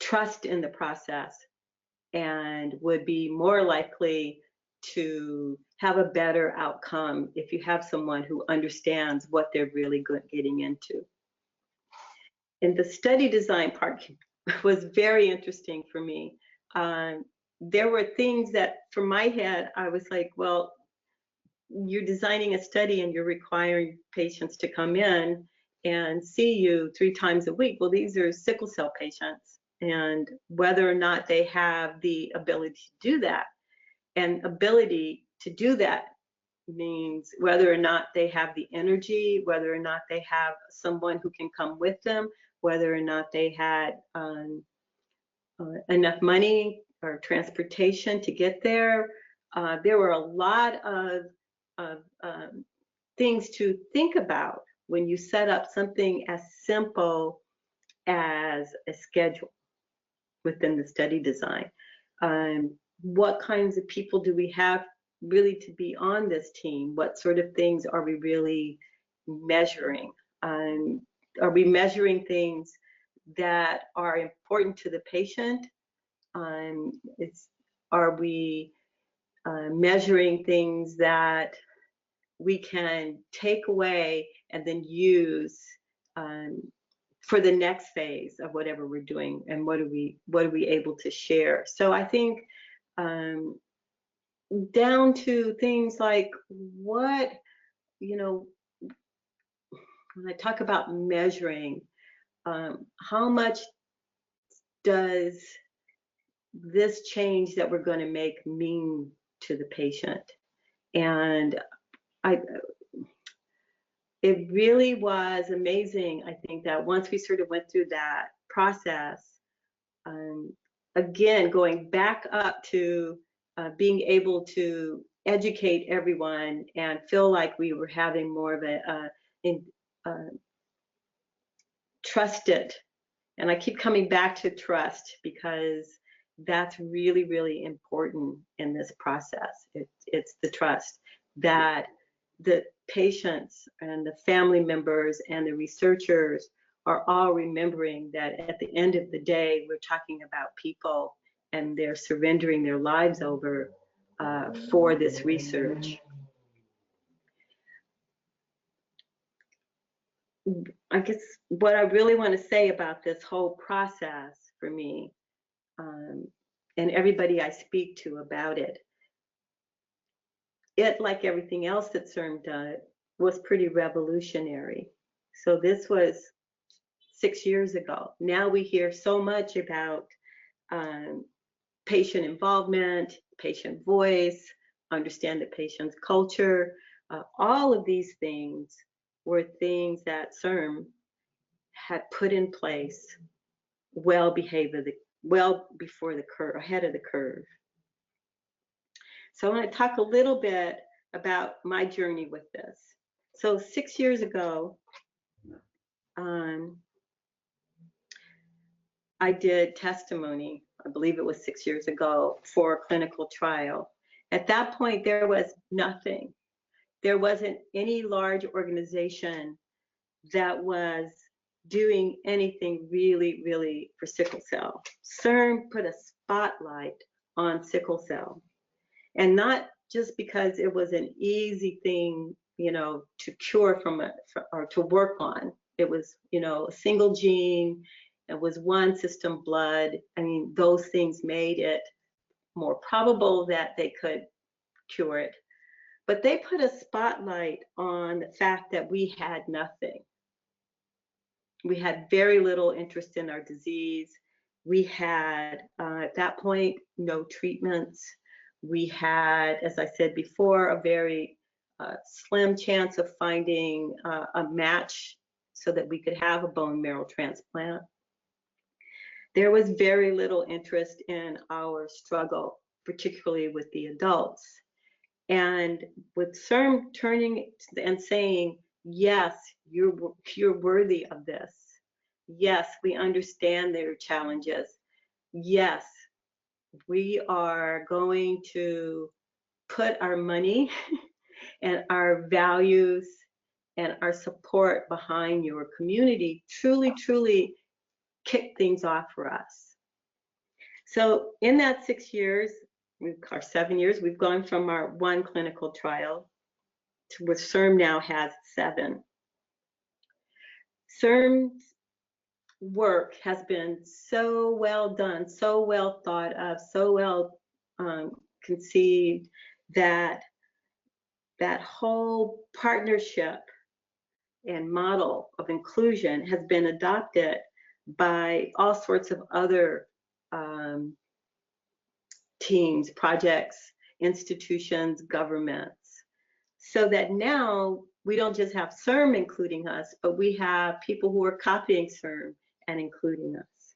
trust in the process, and would be more likely to have a better outcome if you have someone who understands what they're really getting into. And the study design part was very interesting for me. There were things that, from my head, I was like, well, you're designing a study and you're requiring patients to come in and see you 3 times a week. Well, these are sickle cell patients. and whether or not they have the ability to do that. And ability to do that means whether or not they have the energy, whether or not they have someone who can come with them, whether or not they had enough money or transportation to get there. There were a lot of things to think about when you set up something as simple as a schedule within the study design. What kinds of people do we have really to be on this team? What sort of things are we really measuring? Are we measuring things that are important to the patient? Are we measuring things that we can take away and then use for the next phase of whatever we're doing, and what are we able to share? So I think down to things like what, when I talk about measuring, how much does this change that we're going to make mean to the patient? And it really was amazing, I think, that once we sort of went through that process, again, going back up to being able to educate everyone and feel like we were having more of a trusted, and I keep coming back to trust because that's really, really important in this process. It's the trust that the patients and the family members and the researchers are all remembering that at the end of the day, we're talking about people and they're surrendering their lives over for this research. I guess what I really want to say about this whole process for me, and everybody I speak to about it, like everything else that CIRM did, was pretty revolutionary. So this was 6 years ago. Now we hear so much about patient involvement, patient voice, understand the patient's culture. All of these things were things that CIRM had put in place well before the curve, ahead of the curve. So I want to talk a little bit about my journey with this. So 6 years ago, I did testimony, I believe it was 6 years ago, for a clinical trial. At that point, there was nothing. There wasn't any large organization that was doing anything really, really for sickle cell. CIRM put a spotlight on sickle cell. And not just because it was an easy thing, to cure or to work on. It was, a single gene. It was one system blood. I mean, those things made it more probable that they could cure it. But they put a spotlight on the fact that we had nothing. We had very little interest in our disease. We had, at that point, no treatments. We had, as I said before, a very slim chance of finding a match so that we could have a bone marrow transplant. There was very little interest in our struggle, particularly with the adults. And with CIRM turning and saying, yes, you're worthy of this. Yes, we understand their challenges. Yes, we are going to put our money and our values and our support behind your community, truly, truly kick things off for us. So in that 6 years, or 7 years, we've gone from our one clinical trial to where CIRM now has 7. CIRM's work has been so well done, so well thought of, so well conceived that that whole partnership and model of inclusion has been adopted by all sorts of other teams, projects, institutions, governments, so that now we don't just have CIRM including us, but we have people who are copying CIRM and including us.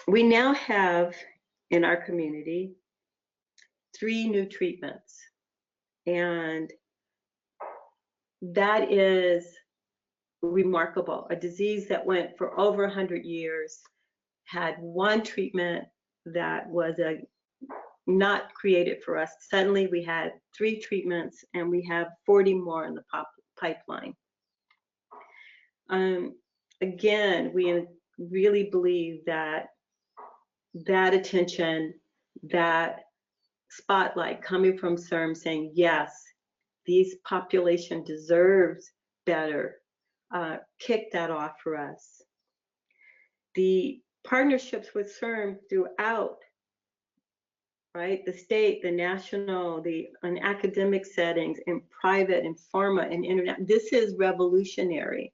We now have in our community 3 new treatments, and that is remarkable. A disease that went for over 100 years, had 1 treatment that was not created for us. Suddenly we had 3 treatments, and we have 40 more in the pipeline. Again, we really believe that that attention, that spotlight coming from CIRM saying, yes, these population deserves better, kicked that off for us. The partnerships with CIRM throughout, right, the state, the national, in academic settings, in private, in pharma, and internet, this is revolutionary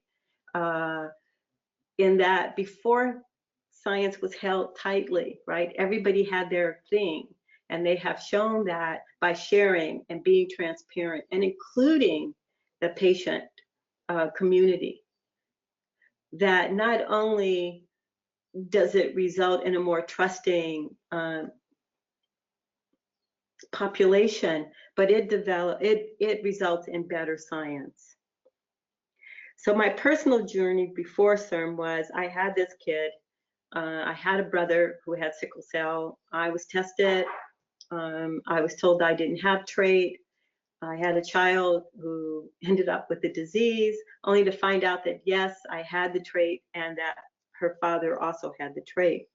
in that before science was held tightly, right? Everybody had their thing, and they have shown that by sharing and being transparent and including the patient community, that not only does it result in a more trusting population, but it results in better science. So my personal journey before CIRM was, I had this kid, I had a brother who had sickle cell. I was tested. I was told I didn't have trait. I had a child who ended up with the disease, only to find out that yes, I had the trait and that her father also had the trait.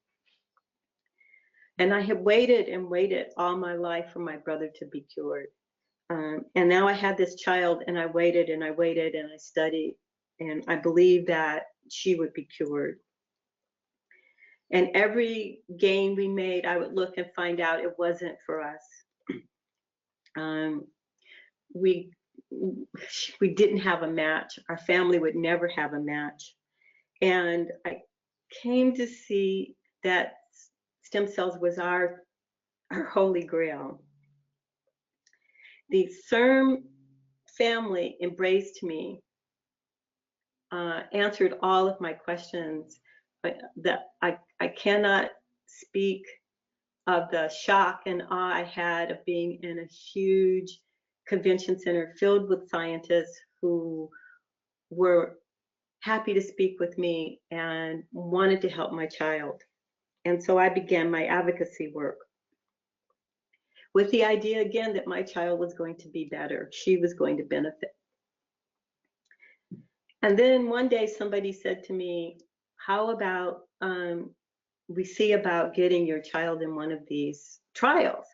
And I had waited and waited all my life for my brother to be cured. And now I had this child, and I waited and I waited and I studied, and I believed that she would be cured. And every gain we made, I would look and find out it wasn't for us. We didn't have a match. Our family would never have a match. And I came to see that stem cells was our holy grail. The CIRM family embraced me, answered all of my questions, but that I cannot speak of the shock and awe I had of being in a huge convention center filled with scientists who were happy to speak with me and wanted to help my child. And so I began my advocacy work with the idea again that my child was going to be better. She was going to benefit. And then one day somebody said to me, how about we see about getting your child in one of these trials?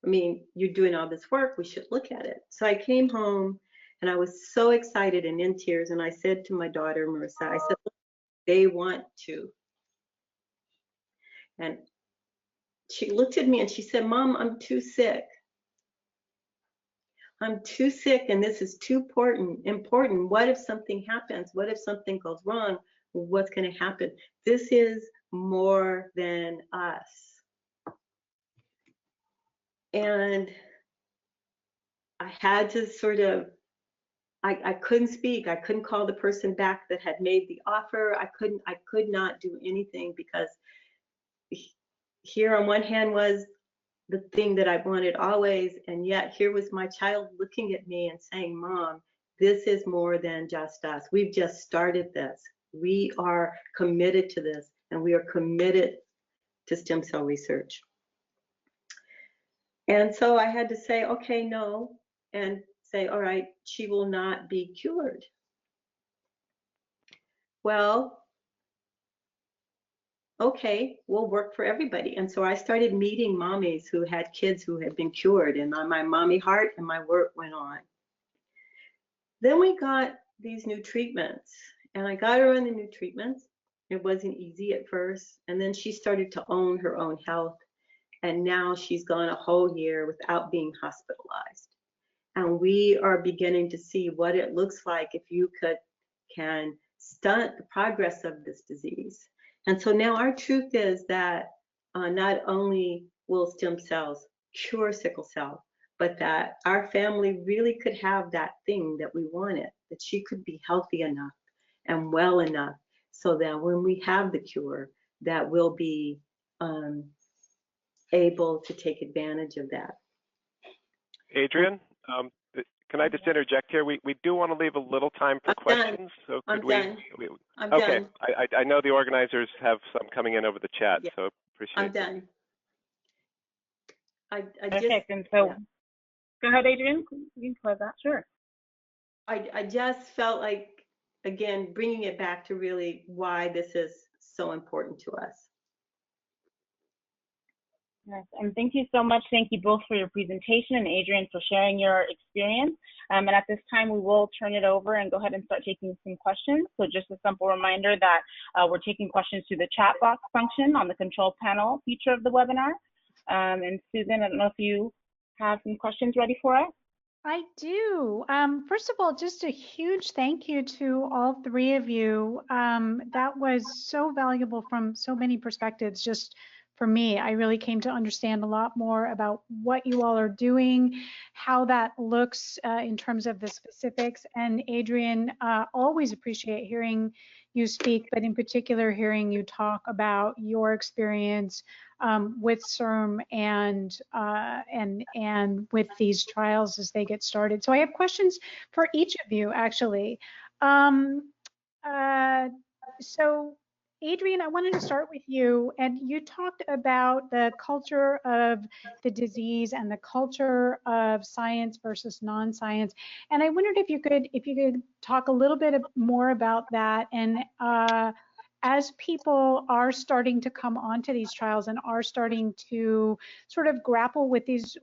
I mean, you're doing all this work, we should look at it. So I came home and I was so excited and in tears, and I said to my daughter, Marissa, I said, they want to. And she looked at me and she said, Mom, I'm too sick. I'm too sick, and this is too important. What if something happens? What if something goes wrong? What's going to happen? This is more than us. And I had to sort of, I couldn't speak. I couldn't call the person back that had made the offer. I could not do anything, because here on one hand was the thing that I wanted always, and yet here was my child looking at me and saying, Mom, this is more than just us. We've just started this. We are committed to this, and we are committed to stem cell research. And so I had to say, okay, no, and say, all right, she will not be cured. Well, okay, we'll work for everybody. And so I started meeting mommies who had kids who had been cured, and my mommy heart and my work went on. Then we got these new treatments, and I got her on the new treatments. It wasn't easy at first, and then she started to own her own health, and now she's gone a whole year without being hospitalized. And we are beginning to see what it looks like if you can stunt the progress of this disease. And so now our truth is that not only will stem cells cure sickle cell, but that our family really could have that thing that we wanted, that she could be healthy enough and well enough so that when we have the cure, that we'll be able to take advantage of that. Adrian, can I just interject here? We do want to leave a little time for questions. So could I'm okay. done. I know the organizers have some coming in over the chat, Yeah. so appreciate I'm it. done. Okay, and so go ahead, Adrian. You can close that. Sure. I just felt like, again, bringing it back to really why this is so important to us. Yes, and thank you so much. Thank you both for your presentation and Adrian for sharing your experience. And at this time, we will turn it over and go ahead and start taking some questions. So just a simple reminder that we're taking questions through the chat box function on the control panel feature of the webinar. And Susan, I don't know if you have some questions ready for us. I do. First of all, just a huge thank you to all three of you. That was so valuable from so many perspectives. Just for me, I really came to understand a lot more about what you all are doing, how that looks in terms of the specifics. And Adrian, always appreciate hearing you speak, but in particular, hearing you talk about your experience with CIRM and with these trials as they get started. So I have questions for each of you, actually. So Adrian, I wanted to start with you, and you talked about the culture of the disease and the culture of science versus non-science. And I wondered if you could talk a little bit more about that. And as people are starting to come onto these trials and are starting to sort of grapple with these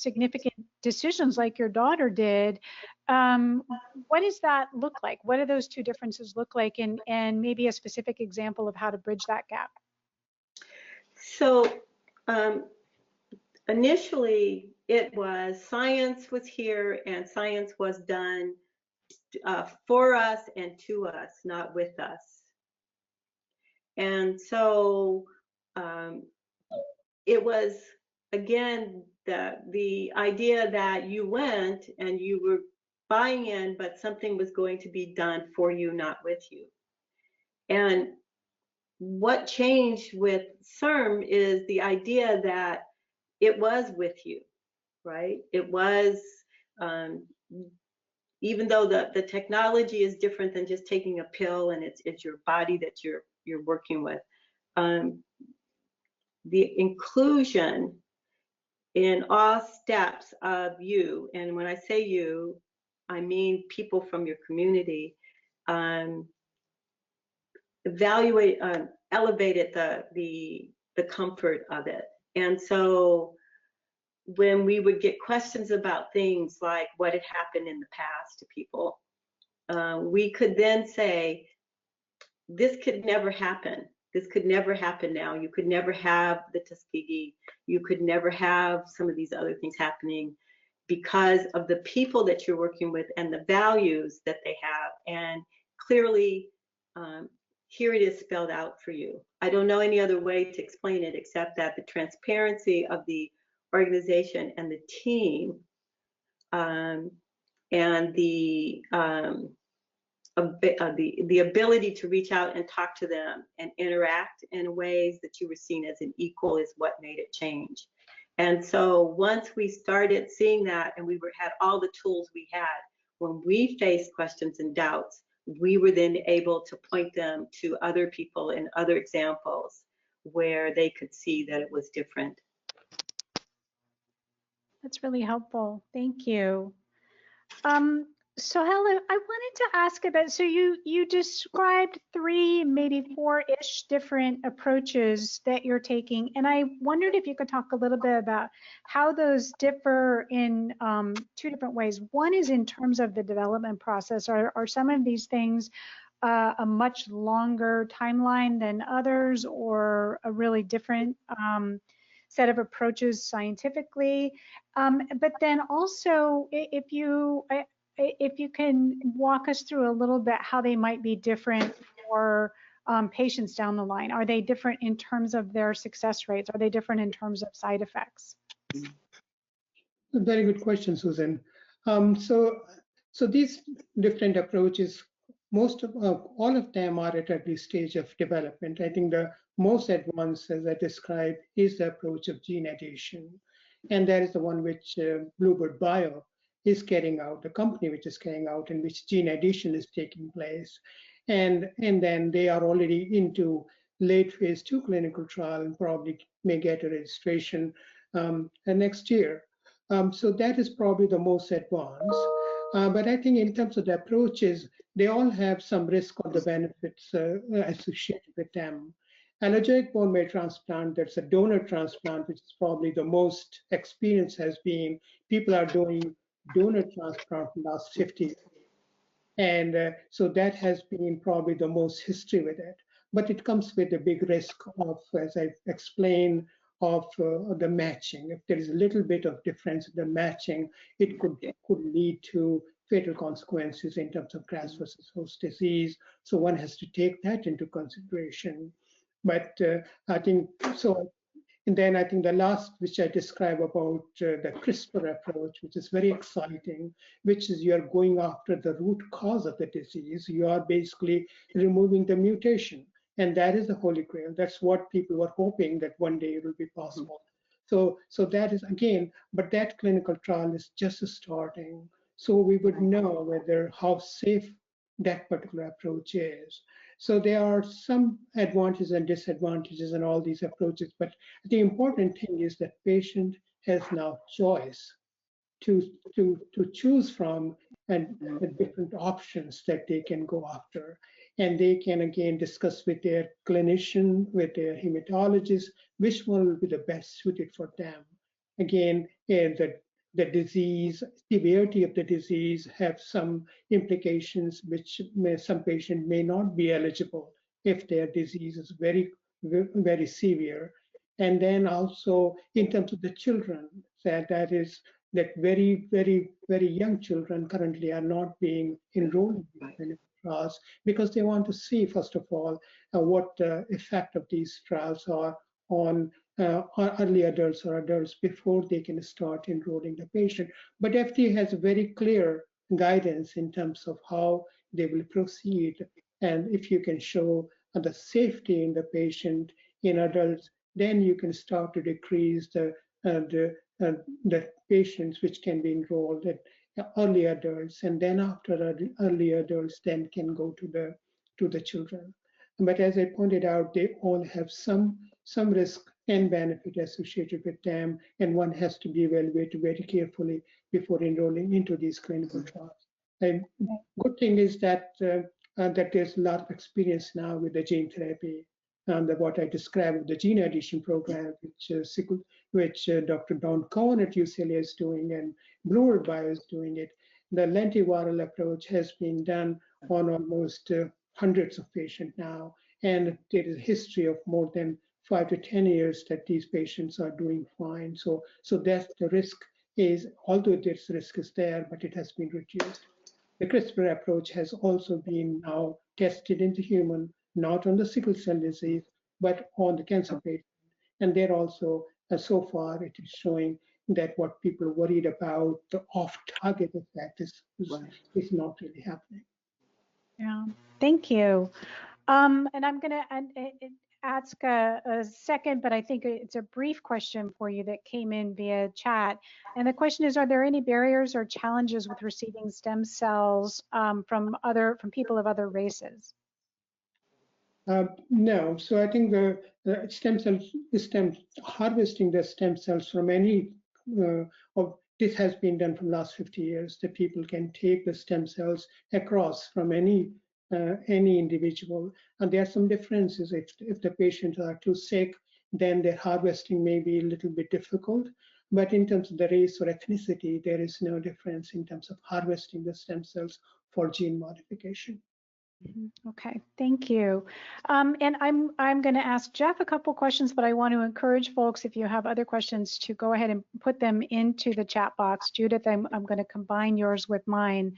significant decisions like your daughter did, what does that look like? What do those two differences look like? And maybe a specific example of how to bridge that gap. So initially it was science was here and science was done for us and to us, not with us. And so it was, again, the idea that you went and you were buying in, but something was going to be done for you, not with you. And what changed with CIRM is the idea that it was with you, right? It was, even though the technology is different than just taking a pill and it's your body that you're working with. The inclusion in all steps of you, and when I say you, I mean people from your community, elevated the comfort of it. And so when we would get questions about things like what had happened in the past to people, we could then say, this could never happen. This could never happen now. You could never have the Tuskegee. You could never have some of these other things happening because of the people that you're working with and the values that they have. And clearly, here it is spelled out for you. I don't know any other way to explain it except that the transparency of the organization and the team and the ability to reach out and talk to them and interact in ways that you were seen as an equal is what made it change. And so once we started seeing that and we had all the tools we had, when we faced questions and doubts, we were then able to point them to other people and other examples where they could see that it was different. That's really helpful. Thank you. So Helen, I wanted to ask about, so you described 3, maybe 4-ish different approaches that you're taking. And I wondered if you could talk a little bit about how those differ in 2 different ways. One is in terms of the development process. Are some of these things a much longer timeline than others, or a really different set of approaches scientifically? But then also, if you, if you can walk us through a little bit how they might be different for patients down the line. Are they different in terms of their success rates? Are they different in terms of side effects? Very good question, Susan. So these different approaches, all of them are at early stage of development. I think the most advanced, as I described, is the approach of gene addition, and that is the one which Bluebird Bio is carrying out, the company which is carrying out, in which gene addition is taking place, and then they are already into late phase 2 clinical trial and probably may get a registration next year. So that is probably the most advanced. But I think in terms of the approaches, they all have some risk or the benefits associated with them. Allogeneic bone marrow transplant, that's a donor transplant, which is probably the most experience has been. People are doing donor transplant in the last 50 years. And so that has been probably the most history with it. But it comes with a big risk of, as I explained, of the matching. If there is a little bit of difference in the matching, it could lead to fatal consequences in terms of graft versus host disease. So one has to take that into consideration. But I think so. And then I think the last, which I describe about the CRISPR approach, which is very exciting, which is you're going after the root cause of the disease. You are basically removing the mutation. And that is the holy grail. That's what people were hoping that one day it will be possible. So that is, again, but that clinical trial is just starting. So we would know how safe that particular approach is. So there are some advantages and disadvantages in all these approaches, but the important thing is that patient has now choice to choose from and the different options that they can go after. And they can again discuss with their clinician, with their hematologist, which one will be the best suited for them. Again, the disease, severity of the disease have some implications which some patient may not be eligible if their disease is very, very severe. And then also in terms of the children, that very, very, very young children currently are not being enrolled in clinical trials because they want to see, first of all, what the effect of these trials are on early adults or adults before they can start enrolling the patient. But FDA has a very clear guidance in terms of how they will proceed. And if you can show the safety in the patient in adults, then you can start to decrease the patients which can be enrolled at early adults, and then after early adults, then can go to the children. But as I pointed out, they all have some risk and benefit associated with them, and one has to be evaluated very carefully before enrolling into these clinical trials. And good thing is that that there's a lot of experience now with the gene therapy. What I described, the gene addition program, which Dr. Don Cohen at UCLA is doing and Bluebird Bio is doing it. The lentiviral approach has been done on almost hundreds of patients now, and there is a history of more than 5 to 10 years that these patients are doing fine. So that's the risk is, although this risk is there, but it has been reduced. The CRISPR approach has also been now tested into human, not on the sickle cell disease, but on the cancer patient. And there also, so far, it is showing that what people worried about, the off-target effect is not really happening. Yeah, thank you. And I'm going to ask a second, but I think it's a brief question for you that came in via chat. And the question is, are there any barriers or challenges with receiving stem cells from people of other races? No. So I think the harvesting the stem cells from any this has been done from last 50 years. That people can take the stem cells across from any individual, and there are some differences. If the patients are too sick, then their harvesting may be a little bit difficult. But in terms of the race or ethnicity, there is no difference in terms of harvesting the stem cells for gene modification. Okay, thank you. And I'm going to ask Jeff a couple questions, but I want to encourage folks, if you have other questions, to go ahead and put them into the chat box. Judith, I'm going to combine yours with mine.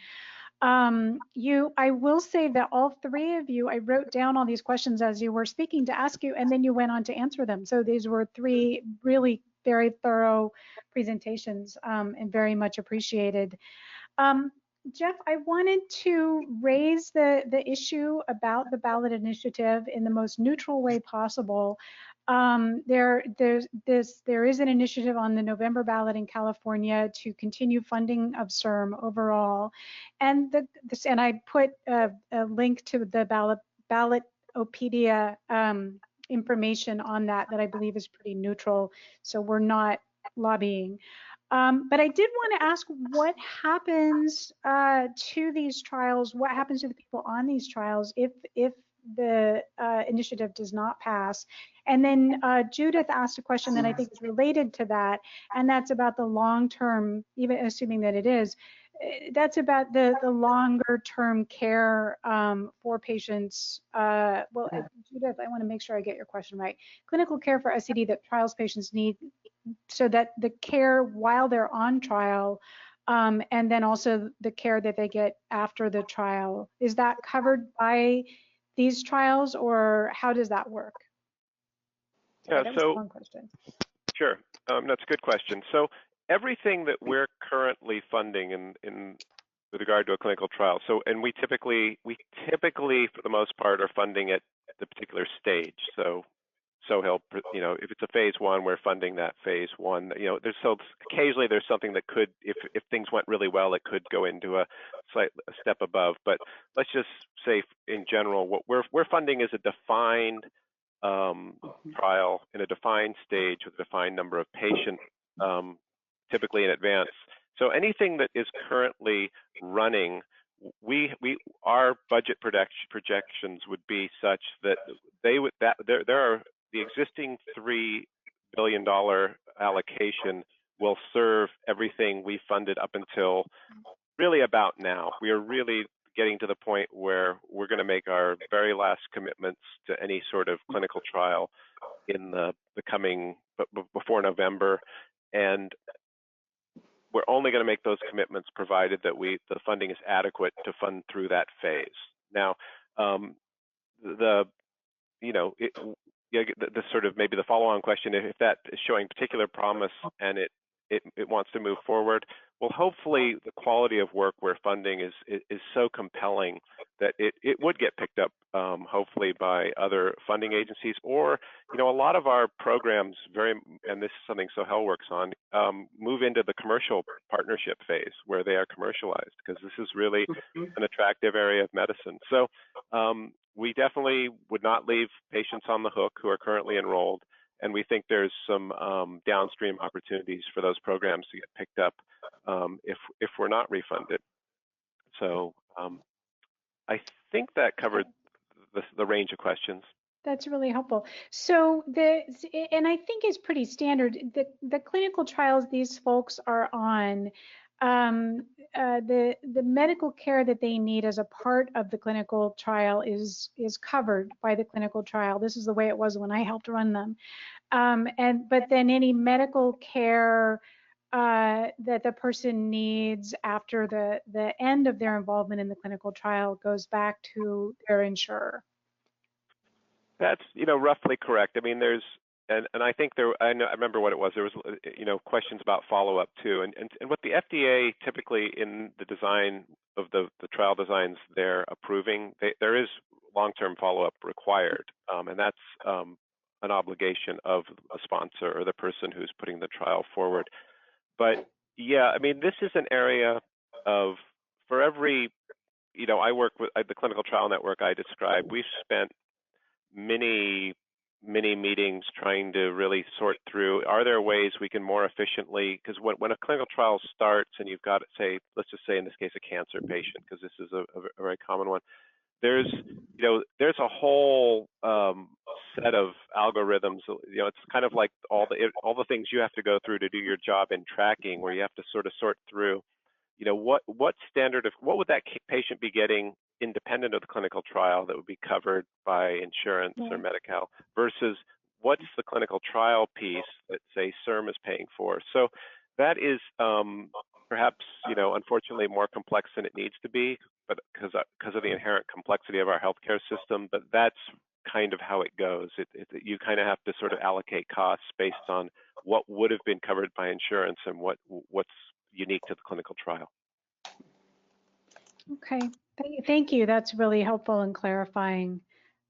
I will say that all three of you, I wrote down all these questions as you were speaking to ask you, and then you went on to answer them. So these were three really very thorough presentations, and very much appreciated. Jeff, I wanted to raise the issue about the ballot initiative in the most neutral way possible. There is an initiative on the November ballot in California to continue funding of CIRM overall, and I put a link to the Ballotpedia information on that I believe is pretty neutral. So we're not lobbying. But I did want to ask what happens to these trials, what happens to the people on these trials if the initiative does not pass. And then Judith asked a question that I think is related to that, and that's about the long-term, even assuming that it is, that's about the longer term care for patients. Judith, I want to make sure I get your question right. Clinical care for SCD that trials patients need, so that the care while they're on trial, and then also the care that they get after the trial, is that covered by these trials, or how does that work? Yeah, that was a long question. Sure, that's a good question. So everything that we're currently funding in with regard to a clinical trial, and we typically for the most part are funding at the particular stage. So if it's a phase 1, we're funding that phase 1. Occasionally there's something that could, if things went really well, it could go into a step above. But let's just say, in general, what we're funding is a defined trial in a defined stage with a defined number of patients, typically in advance. So anything that is currently running, our budget projections would be such that there are the existing $3 billion allocation will serve everything we funded up until really about now. We are really getting to the point where we're going to make our very last commitments to any sort of clinical trial in the coming, before November. And we're only going to make those commitments provided that the funding is adequate to fund through that phase. Now, the sort of maybe the follow-on question, if that is showing particular promise and it wants to move forward, well, hopefully the quality of work we're funding is so compelling that it would get picked up, hopefully, by other funding agencies, or a lot of our programs, and this is something Sohel works on, move into the commercial partnership phase where they are commercialized, because this is really an attractive area of medicine. So we definitely would not leave patients on the hook who are currently enrolled, and we think there's some downstream opportunities for those programs to get picked up if we're not refunded. So I think that covered the range of questions. That's really helpful. So and I think it's pretty standard, the clinical trials these folks are on, the medical care that they need as a part of the clinical trial is covered by the clinical trial. This is the way it was when I helped run them. But then any medical care that the person needs after the end of their involvement in the clinical trial goes back to their insurer. That's roughly correct. I mean, there's and I think I remember what it was. There was questions about follow-up too, and what the FDA typically in the design of the trial designs they're approving, there is long-term follow-up required, and that's an obligation of a sponsor or the person who's putting the trial forward. But yeah, I mean, this is an area of, for every, I work with the clinical trial network I described. We've spent many meetings trying to really sort through, are there ways we can more efficiently, because when a clinical trial starts and you've got, let's just say in this case, a cancer patient, because this is a very common one, there's a whole set of algorithms. It's kind of like all the things you have to go through to do your job in tracking, where you have to sort of sort through you know, what would that patient be getting independent of the clinical trial that would be covered by insurance or Medi-Cal versus what's the clinical trial piece that, say, CIRM is paying for. So that is perhaps, you know, unfortunately more complex than it needs to be, but because of the inherent complexity of our healthcare system. But that's kind of how it goes. You kind of have to sort of allocate costs based on what would have been covered by insurance and what's unique to the clinical trial. Okay, thank you. That's really helpful and clarifying.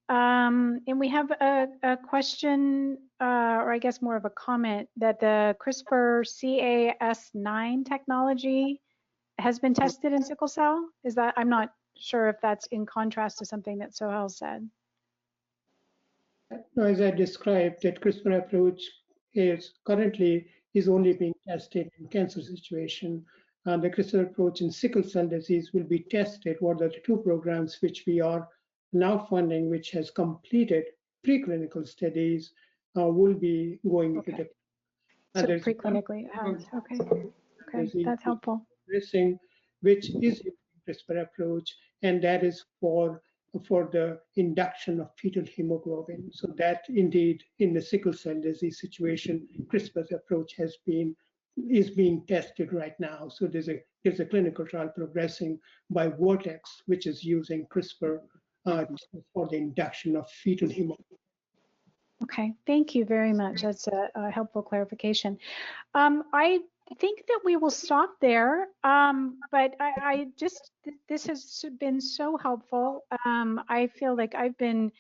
And we have a question, or I guess more of a comment, that the CRISPR Cas9 technology has been tested in sickle cell. Is that, I'm not sure if that's in contrast to something that Sohail said. No, as I described, that CRISPR approach is currently only being tested in cancer situation. The CRISPR approach in sickle cell disease will be tested. What are the two programs which we are now funding, which has completed preclinical studies, will be going into the so preclinically. Okay, that's helpful. Which is CRISPR approach, and that is for the induction of fetal hemoglobin. So that indeed in the sickle cell disease situation, CRISPR's approach is being tested right now. So there's a clinical trial progressing by Vertex, which is using CRISPR for the induction of fetal hemoglobin. Okay, thank you very much. That's a helpful clarification. I think that we will stop there, but this has been so helpful. I feel like I've been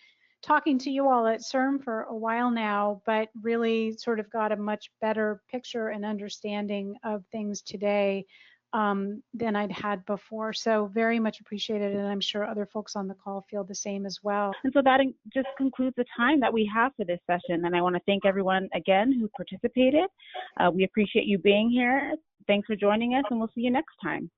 talking to you all at CIRM for a while now, but really sort of got a much better picture and understanding of things today than I'd had before. So very much appreciated, and I'm sure other folks on the call feel the same as well. And so that just concludes the time that we have for this session. And I want to thank everyone again who participated. We appreciate you being here. Thanks for joining us, and we'll see you next time.